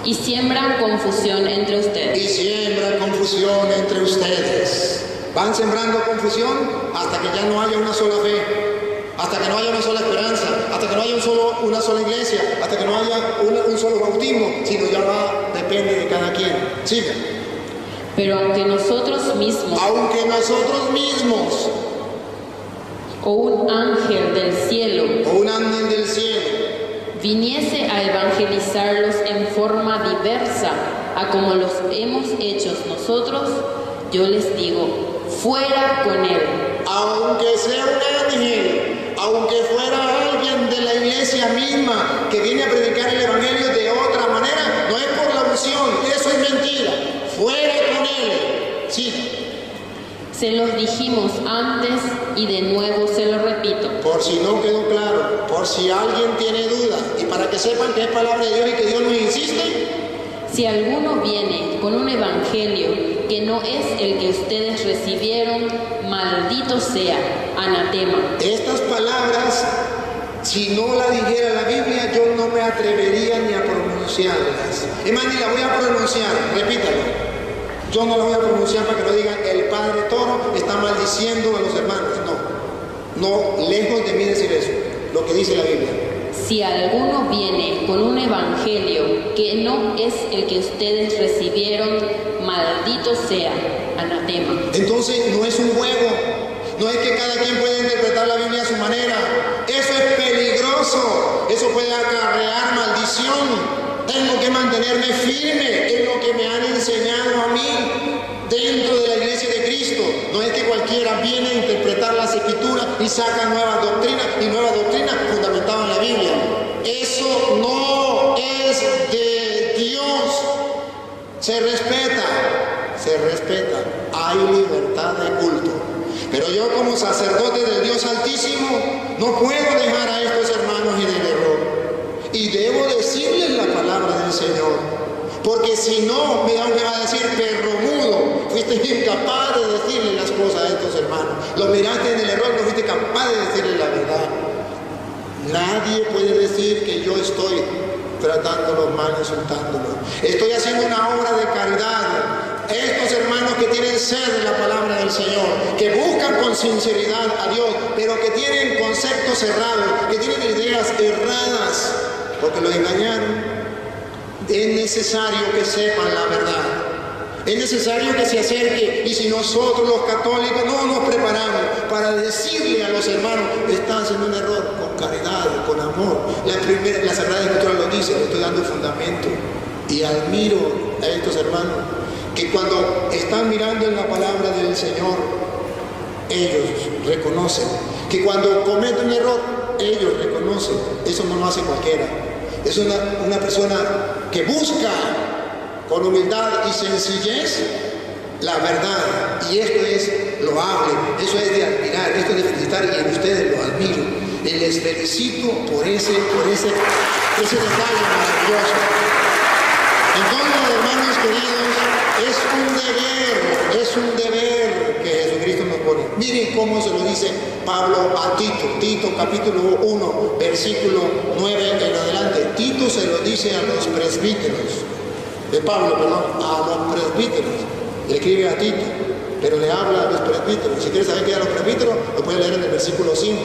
Y siembran confusión entre ustedes. Y siembran confusión entre ustedes. Van sembrando confusión hasta que ya no haya una sola fe, hasta que no haya una sola esperanza, hasta que no haya una sola iglesia, hasta que no haya un solo bautismo, sino ya depende de cada quien. Siga. Pero aunque nosotros mismos o un ángel del cielo viniese a evangelizarlos en forma diversa a como los hemos hecho nosotros, yo les digo, fuera con él. Aunque sea un ángel, aunque fuera alguien de la iglesia misma que viene a predicar el evangelio de otra manera, no es por la unción, eso es mentira. Fuera con él. Sí. Se los dijimos antes y de nuevo se lo repito. Por si no quedó claro, por si alguien tiene duda, y para que sepan que es palabra de Dios y que Dios nos insiste. Si alguno viene con un evangelio que no es el que ustedes recibieron, maldito sea, anatema. Estas palabras, si no las dijera la Biblia, yo no me atrevería ni a pronunciarlas. Es más, ni la voy a pronunciar, repítalo. Yo no la voy a pronunciar para que no digan el padre Toro está maldiciendo a los hermanos. No, lejos de mí decir eso, lo que dice la Biblia. Si alguno viene con un evangelio que no es el que ustedes recibieron, maldito sea, anatema. Entonces no es un juego, no es que cada quien pueda interpretar la Biblia a su manera. Eso es peligroso, eso puede acarrear maldición. Tengo que mantenerme firme en lo que me han enseñado a mí dentro de la iglesia de Cristo. No es que cualquiera viene a interpretar las escrituras y saca nuevas doctrinas fundamentadas en la Biblia. Eso no es de Dios. Se respeta. Hay libertad de culto. Pero yo como sacerdote del Dios Altísimo no puedo dejar a estos hermanos en el error. Y debo decirles la palabra del Señor, porque si no, me va a decir perro mudo, fuiste incapaz de decirle las cosas a estos hermanos, los miraste en el error, no fuiste capaz de decirle la verdad. Nadie puede decir que yo estoy tratándolos mal, insultándolos. Estoy haciendo una obra de caridad. Estos hermanos que tienen sed de la palabra del Señor, que buscan con sinceridad a Dios, pero que tienen conceptos cerrados, que tienen ideas erradas, porque los engañaron, es necesario que sepan la verdad. Es necesario que se acerque, y si nosotros los católicos no nos preparamos para decirle a los hermanos, están haciendo un error, con caridad, con amor. La Sagrada Escritura lo dice, le estoy dando fundamento. Y admiro a estos hermanos, que cuando están mirando en la palabra del Señor, ellos reconocen, que cuando cometen un error, ellos reconocen. Eso no lo hace cualquiera. Es una persona que busca con humildad y sencillez la verdad. Y esto es loable, eso es de admirar, esto es de felicitar, y en ustedes lo admiro. Y les felicito por ese detalle maravilloso. Entonces, hermanos queridos, es un deber que Jesucristo nos pone. Miren cómo se lo dice Pablo a Tito, capítulo 1, versículo 9 en adelante. Tito se lo dice a los presbíteros, a los presbíteros. Le escribe a Tito, pero le habla a los presbíteros. Si quieres saber qué es a los presbíteros, lo puedes leer en el versículo 5.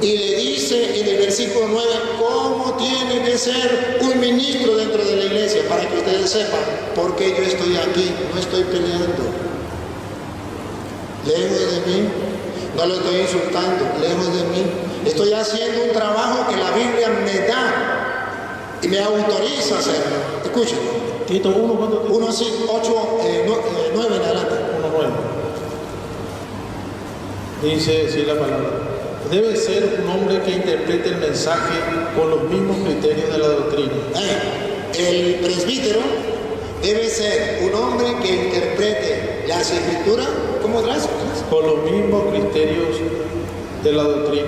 Y le dice en el versículo 9 cómo tiene que ser un ministro dentro de la iglesia, para que ustedes sepan por qué yo estoy aquí, no estoy peleando. Lejos de mí, no lo estoy insultando, lejos de mí. Estoy haciendo un trabajo que la Biblia me da y me autoriza a hacerlo. Escuchen. Tito 1, ¿cuánto? 1, 8, 9 en adelante. 1:9. Dice así la palabra. Debe ser un hombre que interprete el mensaje con los mismos criterios de la doctrina. El presbítero debe ser un hombre que interprete las escrituras como las con los mismos criterios de la doctrina.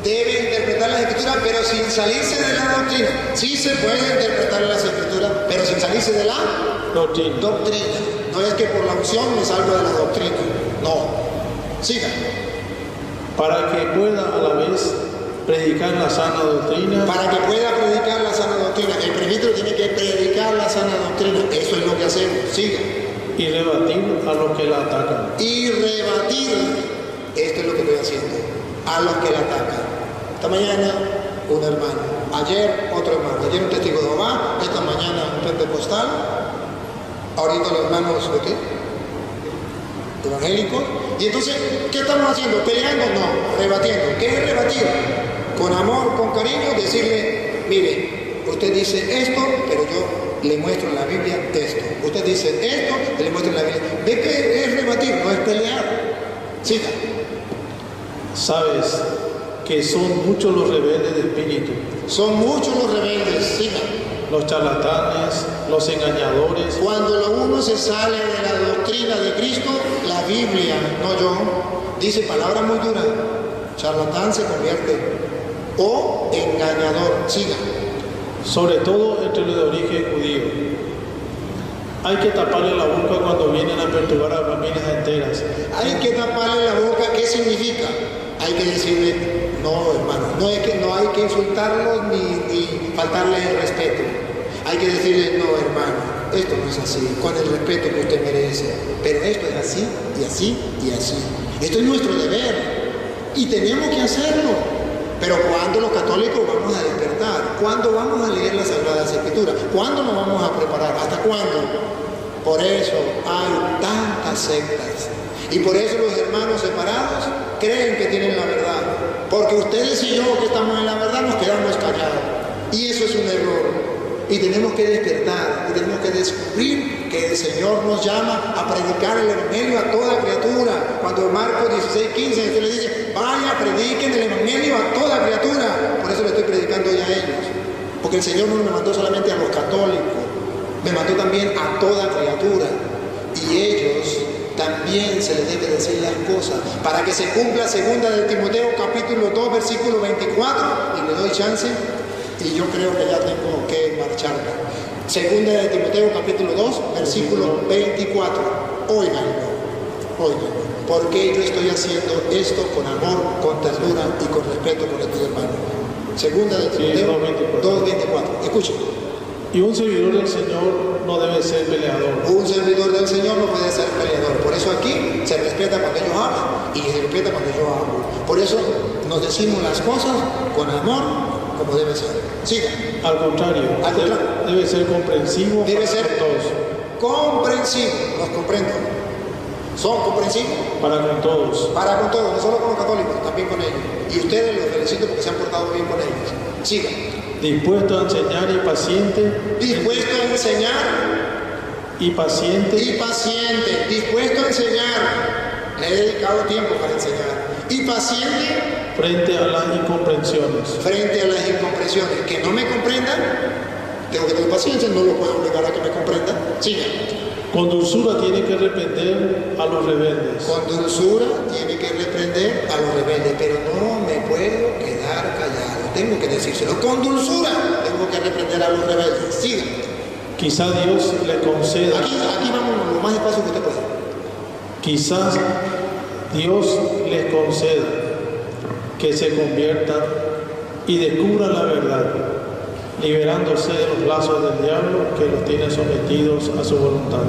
Debe interpretar las escrituras, pero sin salirse de la doctrina. Sí se puede interpretar las escrituras, pero sin salirse de la doctrina. No es que por la unción me salgo de la doctrina. No. Siga. Para que pueda a la vez predicar la sana doctrina. Para que pueda predicar la sana doctrina. El presbítero tiene que predicar la sana doctrina. Eso es lo que hacemos. Siga. Y rebatir a los que la atacan. Y rebatir. Esto es lo que estoy haciendo. A los que la atacan. Esta mañana un hermano. Ayer otro hermano. Ayer un testigo de Jehová. Esta mañana un pentecostal. Ahorita los hermanos de qué? Evangélicos. Y entonces, ¿qué estamos haciendo? ¿Peleando? No, rebatiendo. ¿Qué es rebatir? Con amor, con cariño, decirle, mire, usted dice esto, pero yo le muestro en la Biblia esto. Usted dice esto, y le muestro en la Biblia. ¿Ve qué es rebatir? No es pelear. Siga. Sabes que son muchos los rebeldes de espíritu. Son muchos los rebeldes. Siga. Los charlatanes, los engañadores. Cuando lo uno uno se sale de la doctrina de Cristo, la Biblia, no yo, dice palabras muy duras. Charlatán se convierte o engañador. Siga. Sobre todo entre los de origen judío. Hay que taparle la boca cuando vienen a perturbar a familias enteras. Hay que taparle la boca. ¿Qué significa? Hay que decirle, no, hermano, no hay que insultarlos ni faltarle el respeto. Hay que decirle, no, hermano, esto no es así, con el respeto que usted merece. Pero esto es así, y así, y así. Esto es nuestro deber, y tenemos que hacerlo. Pero ¿cuándo los católicos vamos a despertar? ¿Cuándo vamos a leer las Sagradas Escrituras? ¿Cuándo nos vamos a preparar? ¿Hasta cuándo? Por eso hay tantas sectas. Y por eso los hermanos separados creen que tienen la verdad. Porque ustedes y yo que estamos en la verdad nos quedamos callados. Y eso es un error. Y tenemos que despertar, y tenemos que descubrir que el Señor nos llama a predicar el Evangelio a toda criatura. Cuando Marcos 16:15 Jesús le dice, vaya, prediquen el Evangelio a toda criatura. Por eso le estoy predicando ya a ellos. Porque el Señor no me mandó solamente a los católicos, me mandó también a toda criatura. Y ellos también se les debe decir las cosas, para que se cumpla 2 de Timoteo capítulo 2 versículo 24, y le doy chance. Y yo creo que ya tengo que marcharme. 2 de Timoteo capítulo 2, versículo 24. Óiganlo, porque yo estoy haciendo esto con amor, con ternura y con respeto por estos hermanos. 2 de Timoteo 2:24. Escuchen. Y un servidor del Señor no debe ser peleador. Un servidor del Señor no puede ser peleador. Por eso aquí se respeta cuando ellos hablan y se respeta cuando yo hablo. Por eso nos decimos las cosas con amor, como debe ser. Siga. Al contrario, debe ser comprensivo. Debe ser para todos. comprensivo. Los comprendo. Son comprensivos. Para con todos. Para con todos, no solo con los católicos, también con ellos. Y ustedes los felicito porque se han portado bien con ellos. Siga. Dispuesto a enseñar y paciente. Dispuesto a enseñar y paciente. y paciente. Dispuesto a enseñar. Le he dedicado tiempo para enseñar. Y paciente frente a las incomprensiones. frente a las incomprensiones. Que no me comprendan, tengo que tener paciencia, no lo puedo obligar a que me comprendan. Siga. Con dulzura tiene que reprender a los rebeldes. Con dulzura tiene que reprender a los rebeldes, pero no me puedo quedar callado. Tengo que decírselo. Con dulzura tengo que reprender a los rebeldes. Siga. Quizá Dios le conceda. Aquí vamos lo más despacio que usted pueda. Quizás Dios les conceda que se conviertan y descubran la verdad, liberándose de los lazos del diablo que los tiene sometidos a su voluntad.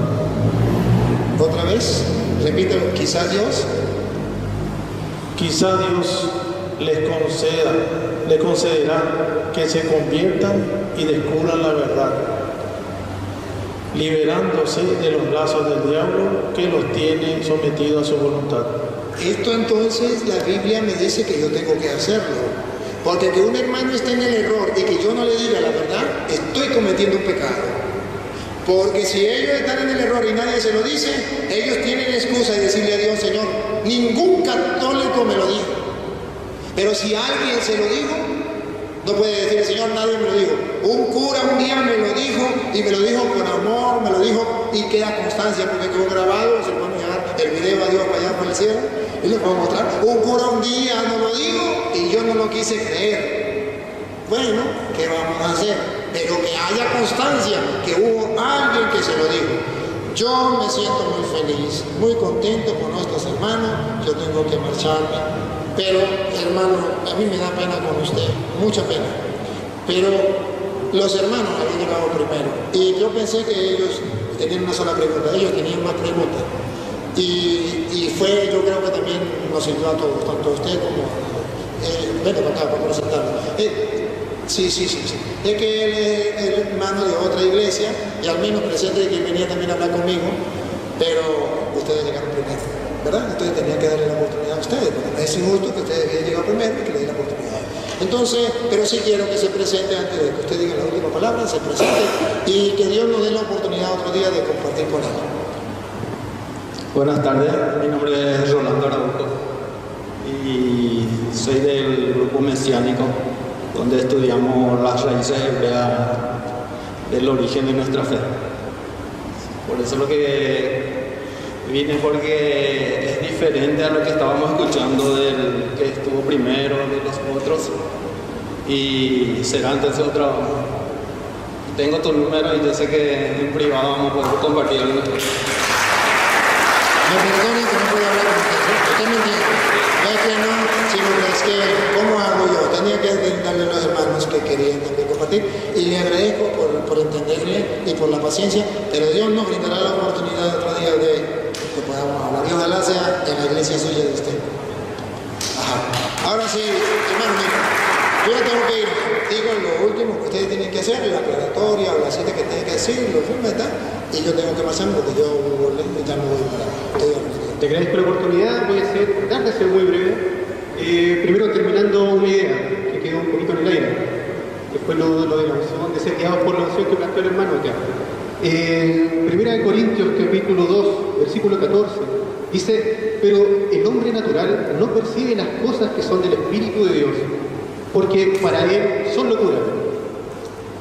Otra vez, repítelo. Quizás Dios les concederá que se conviertan y descubran la verdad, liberándose de los lazos del diablo que los tiene sometidos a su voluntad. Esto entonces la Biblia me dice que yo tengo que hacerlo. Porque que un hermano esté en el error y que yo no le diga la verdad, estoy cometiendo un pecado. Porque si ellos están en el error y nadie se lo dice, ellos tienen excusa de decirle a Dios, Señor, ningún católico me lo dijo. Pero si alguien se lo dijo, no puede decir, Señor, nadie me lo dijo. Un cura un día me lo dijo, y me lo dijo con amor, me lo dijo, y queda constancia porque quedó grabado. Se puede enviar el video a Dios para allá por el cielo y les puedo mostrar. Un cura un día no lo dijo y yo no lo quise creer. Bueno, ¿qué vamos a hacer? Pero que haya constancia que hubo alguien que se lo dijo. Yo me siento muy feliz, muy contento con nuestros hermanos. Yo tengo que marcharme, pero hermano, a mí me da pena con usted, mucha pena. Pero los hermanos habían llegado primero y yo pensé que ellos tenían una sola pregunta, ellos tenían más preguntas. Y fue, yo creo que también nos sirvió a todos, tanto a usted como vete para acá para presentarlo. Sí. Es que él es el hermano de otra iglesia y al menos presente que venía también a hablar conmigo, pero ustedes llegaron primero, ¿verdad? Entonces tenía que darle la oportunidad a ustedes, porque no es injusto que ustedes habían llegado primero y que le den la oportunidad. Entonces, pero sí quiero que se presente antes de que usted diga la última palabra, se presente y que Dios nos dé la oportunidad otro día de compartir con él. Buenas tardes, mi nombre es Rolando Araujo y soy del grupo mesiánico, donde estudiamos las raíces hebreas del origen de nuestra fe. Por eso lo que vine, porque es diferente a lo que estábamos escuchando del que estuvo primero, de los otros. Y será entonces otro. Tengo tu número y yo sé que en privado vamos a poder compartirlo. Me perdonen que no puedo hablar con usted me entiende. No es que no, sino que es que, ¿cómo hago yo? Tenía que darle a los hermanos que querían también compartir y le agradezco por entenderle y por la paciencia, pero Dios nos brindará la oportunidad otro día de que podamos hablar y ojalá sea en la iglesia suya de usted. Ajá. Ahora sí, hermano, yo ya tengo que ir. Digo lo último que ustedes tienen que hacer, la aclaratoria o la cita que tienen que decir, lo firme, ¿verdad? Y yo tengo que pasar porque yo ya me voy para Te agradezco la oportunidad, voy a tratar de ser muy breve. Primero terminando una idea que quedó un poquito en el aire, que fue lo de la unción, de ser guiados por la unción que planteó el hermano acá. Primera de Corintios, capítulo 2, versículo 14, dice: pero el hombre natural no percibe las cosas que son del Espíritu de Dios, porque para él son locura,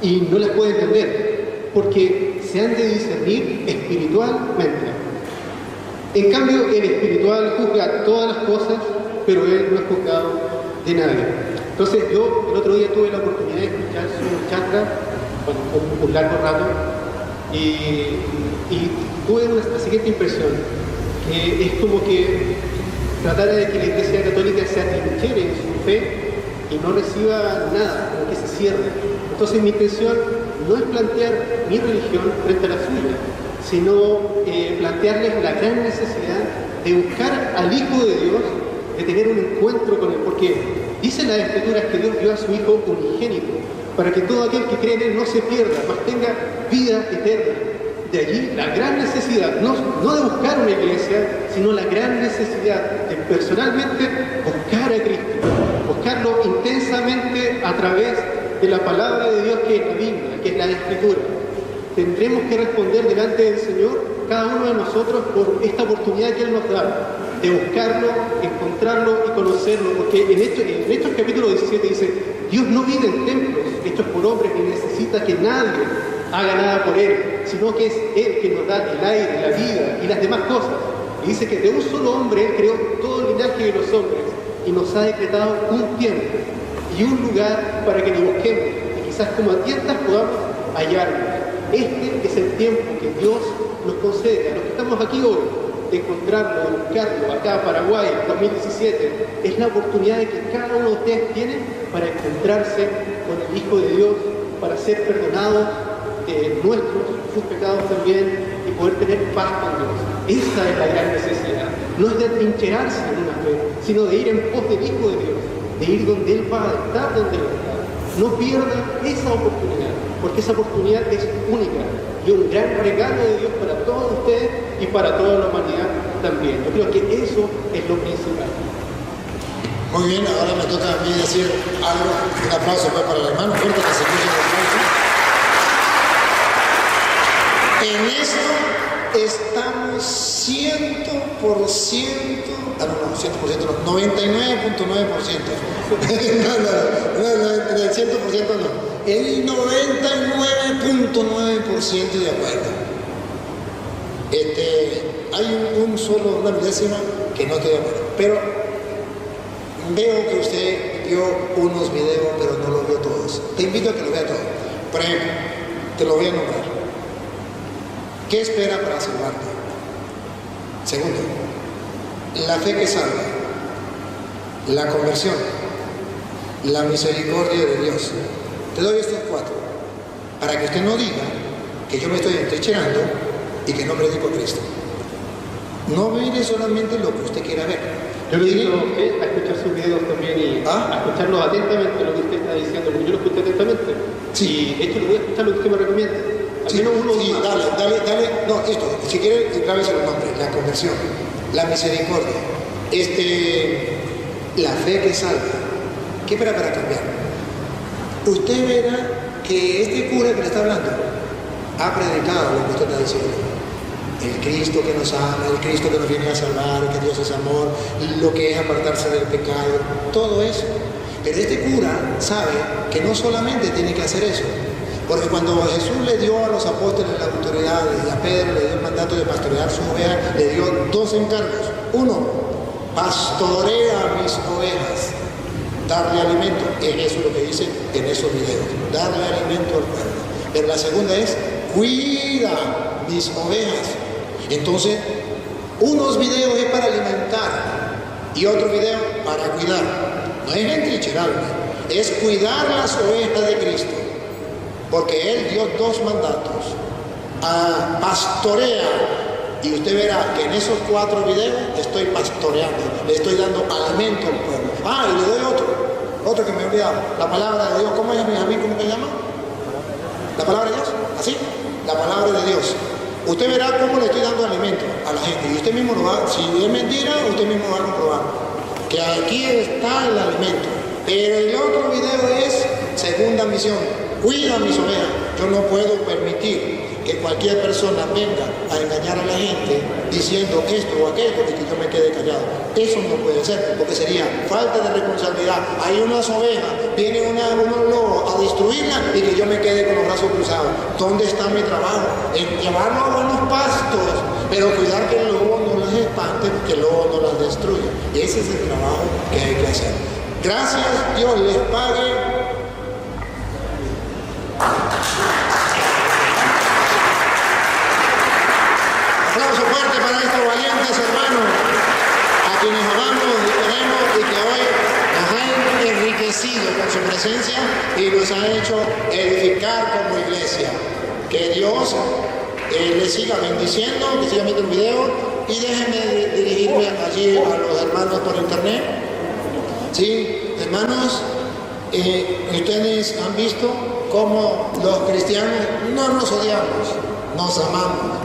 y no las puede entender, porque se han de discernir espiritualmente. En cambio, el espiritual juzga todas las cosas, pero él no es juzgado de nadie. Entonces yo el otro día tuve la oportunidad de escuchar su charla, un largo rato, y tuve la siguiente impresión, que es como que tratara de que la Iglesia Católica se atrinchera en su fe y no reciba nada, como que se cierre. Entonces mi intención no es plantear mi religión frente a la suya, sino plantearles la gran necesidad de buscar al Hijo de Dios, de tener un encuentro con Él, porque dice las Escrituras que Dios dio a su Hijo unigénito, para que todo aquel que cree en Él no se pierda, mas tenga vida eterna. De allí la gran necesidad, no de buscar una iglesia, sino la gran necesidad de personalmente buscar a Cristo, buscarlo intensamente a través de la palabra de Dios que es la Biblia, que es la Escritura. Tendremos que responder delante del Señor, cada uno de nosotros, por esta oportunidad que Él nos da, de buscarlo, encontrarlo y conocerlo, porque en Hechos capítulo 17 dice: Dios no vive en templos hechos por hombres ni necesita que nadie haga nada por Él, sino que es Él que nos da el aire, la vida y las demás cosas. Y dice que de un solo hombre Él creó todo el linaje de los hombres y nos ha decretado un tiempo y un lugar para que lo busquemos y quizás como a tientas podamos hallarlo. Este es el tiempo que Dios nos concede a los que estamos aquí hoy, de encontrarlo, de buscarlo, acá Paraguay, 2017, es la oportunidad de que cada uno de ustedes tiene para encontrarse con el Hijo de Dios, para ser perdonados sus pecados también, y poder tener paz con Dios. Esa es la gran necesidad. No es de atrincherarse en una fe, sino de ir en pos del Hijo de Dios, de ir donde Él va, de estar donde Él está. No pierdan esa oportunidad, porque esa oportunidad es única y un gran regalo de Dios para todos ustedes y para toda la humanidad también. Yo creo que eso es lo principal. Muy bien, ahora me toca a mí decir algo. Un aplauso pues para el hermano, fuerte que se escuche el aplauso. En esto estamos 100%, no, 100% no, 99.9%. No, el 100% no. El 99.9% de acuerdo. Hay una milésima que no estoy de acuerdo. Pero veo que usted vio unos videos, pero no los vio todos. Te invito a que lo vea todo. Por ejemplo, te lo voy a nombrar. ¿Qué espera para salvarte? Segundo, la fe que salva, la conversión, la misericordia de Dios. Te doy estos 4 para que usted no diga que yo me estoy entrechinando y que no predico a Cristo. No mire solamente lo que usted quiera ver. Yo le digo a escuchar sus videos también y a escucharlos atentamente lo que usted está diciendo, porque yo lo escuché atentamente. Sí. Y de hecho le voy a escuchar lo que usted me recomienda. Sí, dale. No, esto, si quiere, grábese los nombres. La conversión, la misericordia, la fe que salva. ¿Qué espera para cambiar? Usted verá que este cura que le está hablando ha predicado lo que usted está diciendo. El Cristo que nos ama, el Cristo que nos viene a salvar, que Dios es amor, lo que es apartarse del pecado, todo eso. Pero este cura sabe que no solamente tiene que hacer eso, Porque cuando Jesús le dio a los apóstoles la autoridad y a Pedro le dio el mandato de pastorear su oveja, le dio 2 encargos. 1, pastorea mis ovejas, darle alimento. Es eso lo que dice en esos videos, darle alimento al pueblo. Pero la segunda es, cuida mis ovejas. Entonces, unos videos es para alimentar y otro video para cuidar. No es entrincherarme, es cuidar las ovejas de Cristo. Porque Él dio 2 mandatos. Pastorea. Y usted verá que en esos 4 videos estoy pastoreando, le estoy dando alimento al pueblo. Y le doy otro que me he olvidado. La palabra de Dios. ¿Cómo es, Benjamín? ¿Cómo se llama? ¿La palabra de Dios? ¿Así? La palabra de Dios. Usted verá cómo le estoy dando alimento a la gente. Y usted mismo lo va, si es mentira, usted mismo va a comprobar. Que aquí está el alimento. Pero el otro video es segunda misión. Cuida mis ovejas. Yo no puedo permitir que cualquier persona venga a engañar a la gente diciendo esto o aquello y que yo me quede callado. Eso no puede ser, porque sería falta de responsabilidad. Hay unas ovejas, viene unos lobos a destruirlas y que yo me quede con los brazos cruzados. ¿Dónde está mi trabajo? En llevarlo a buenos pastos, pero cuidar que el lobo no las espante, que el lobo no las destruya. Ese es el trabajo que hay que hacer. Gracias, Dios les pague. Aplauso fuerte para estos valientes hermanos, a quienes amamos y queremos y que hoy nos han enriquecido con su presencia y nos ha hecho edificar como iglesia. Que Dios les siga bendiciendo, que sigan viendo el video y déjenme dirigirme allí a los hermanos por internet. Sí, hermanos, ustedes han visto cómo los cristianos no nos odiamos, nos amamos.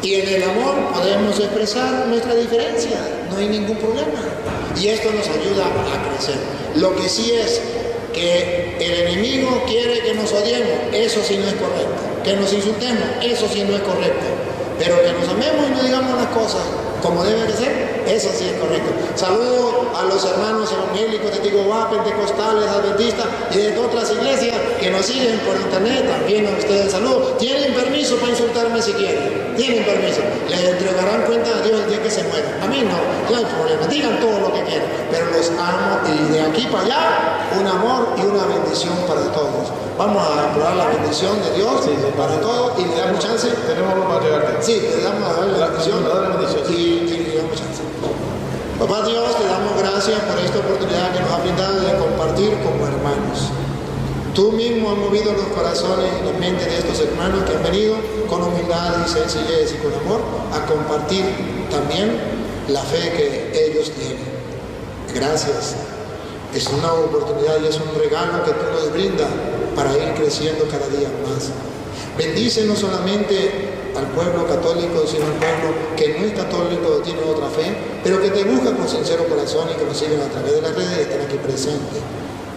Y en el amor podemos expresar nuestra diferencia, no hay ningún problema. Y esto nos ayuda a crecer. Lo que sí es que el enemigo quiere que nos odiemos, eso sí no es correcto. Que nos insultemos, eso sí no es correcto. Pero que nos amemos y no digamos las cosas como debe de ser, eso sí es correcto. Saludo a los hermanos evangélicos de Tigobá, pentecostales, adventistas y de otras iglesias que nos siguen por internet. También a ustedes saludo. Tienen permiso para insultarme si quieren. Tienen permiso. Les entregarán cuenta a Dios el día que se mueran. A mí no hay problema. Digan todo lo que quieran. Pero los amo y de aquí para allá un amor y una bendición para todos. Vamos a implorar la bendición de Dios para todos y le damos chance. Tenemos para llegarte. Sí, le damos a darle la bendición. Y le damos chance. Papá Dios, te damos gracias por esta oportunidad que nos ha brindado de compartir como hermanos. Tú mismo has movido los corazones y la mente de estos hermanos que han venido con humildad y sencillez y con amor a compartir también la fe que ellos tienen. Gracias. Es una oportunidad y es un regalo que tú nos brindas para ir creciendo cada día más. Bendice no solamente al pueblo católico, sino al pueblo que no es católico, tiene otra fe, pero que te busca con sincero corazón y que nos siguen a través de las redes y están aquí presentes.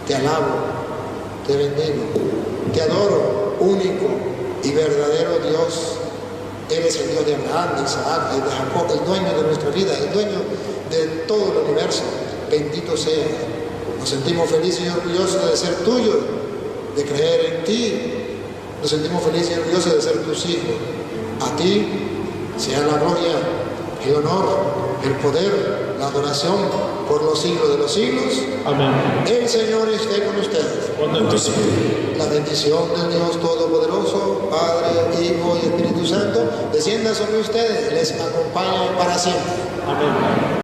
Te alabo, te bendigo, te adoro, único y verdadero Dios. Eres el Dios de Abraham, de Isaac y de Jacob, el dueño de nuestra vida, el dueño de todo el universo. Bendito sea. Nos sentimos felices y orgullosos de ser tuyos, de creer en ti. Nos sentimos felices y orgullosos de ser tus hijos. A ti sea la gloria, el honor, el poder, la adoración por los siglos de los siglos. Amén. El Señor esté con ustedes. La bendición del Dios Todopoderoso, Padre, Hijo y Espíritu Santo, descienda sobre ustedes, les acompañe para siempre. Amén.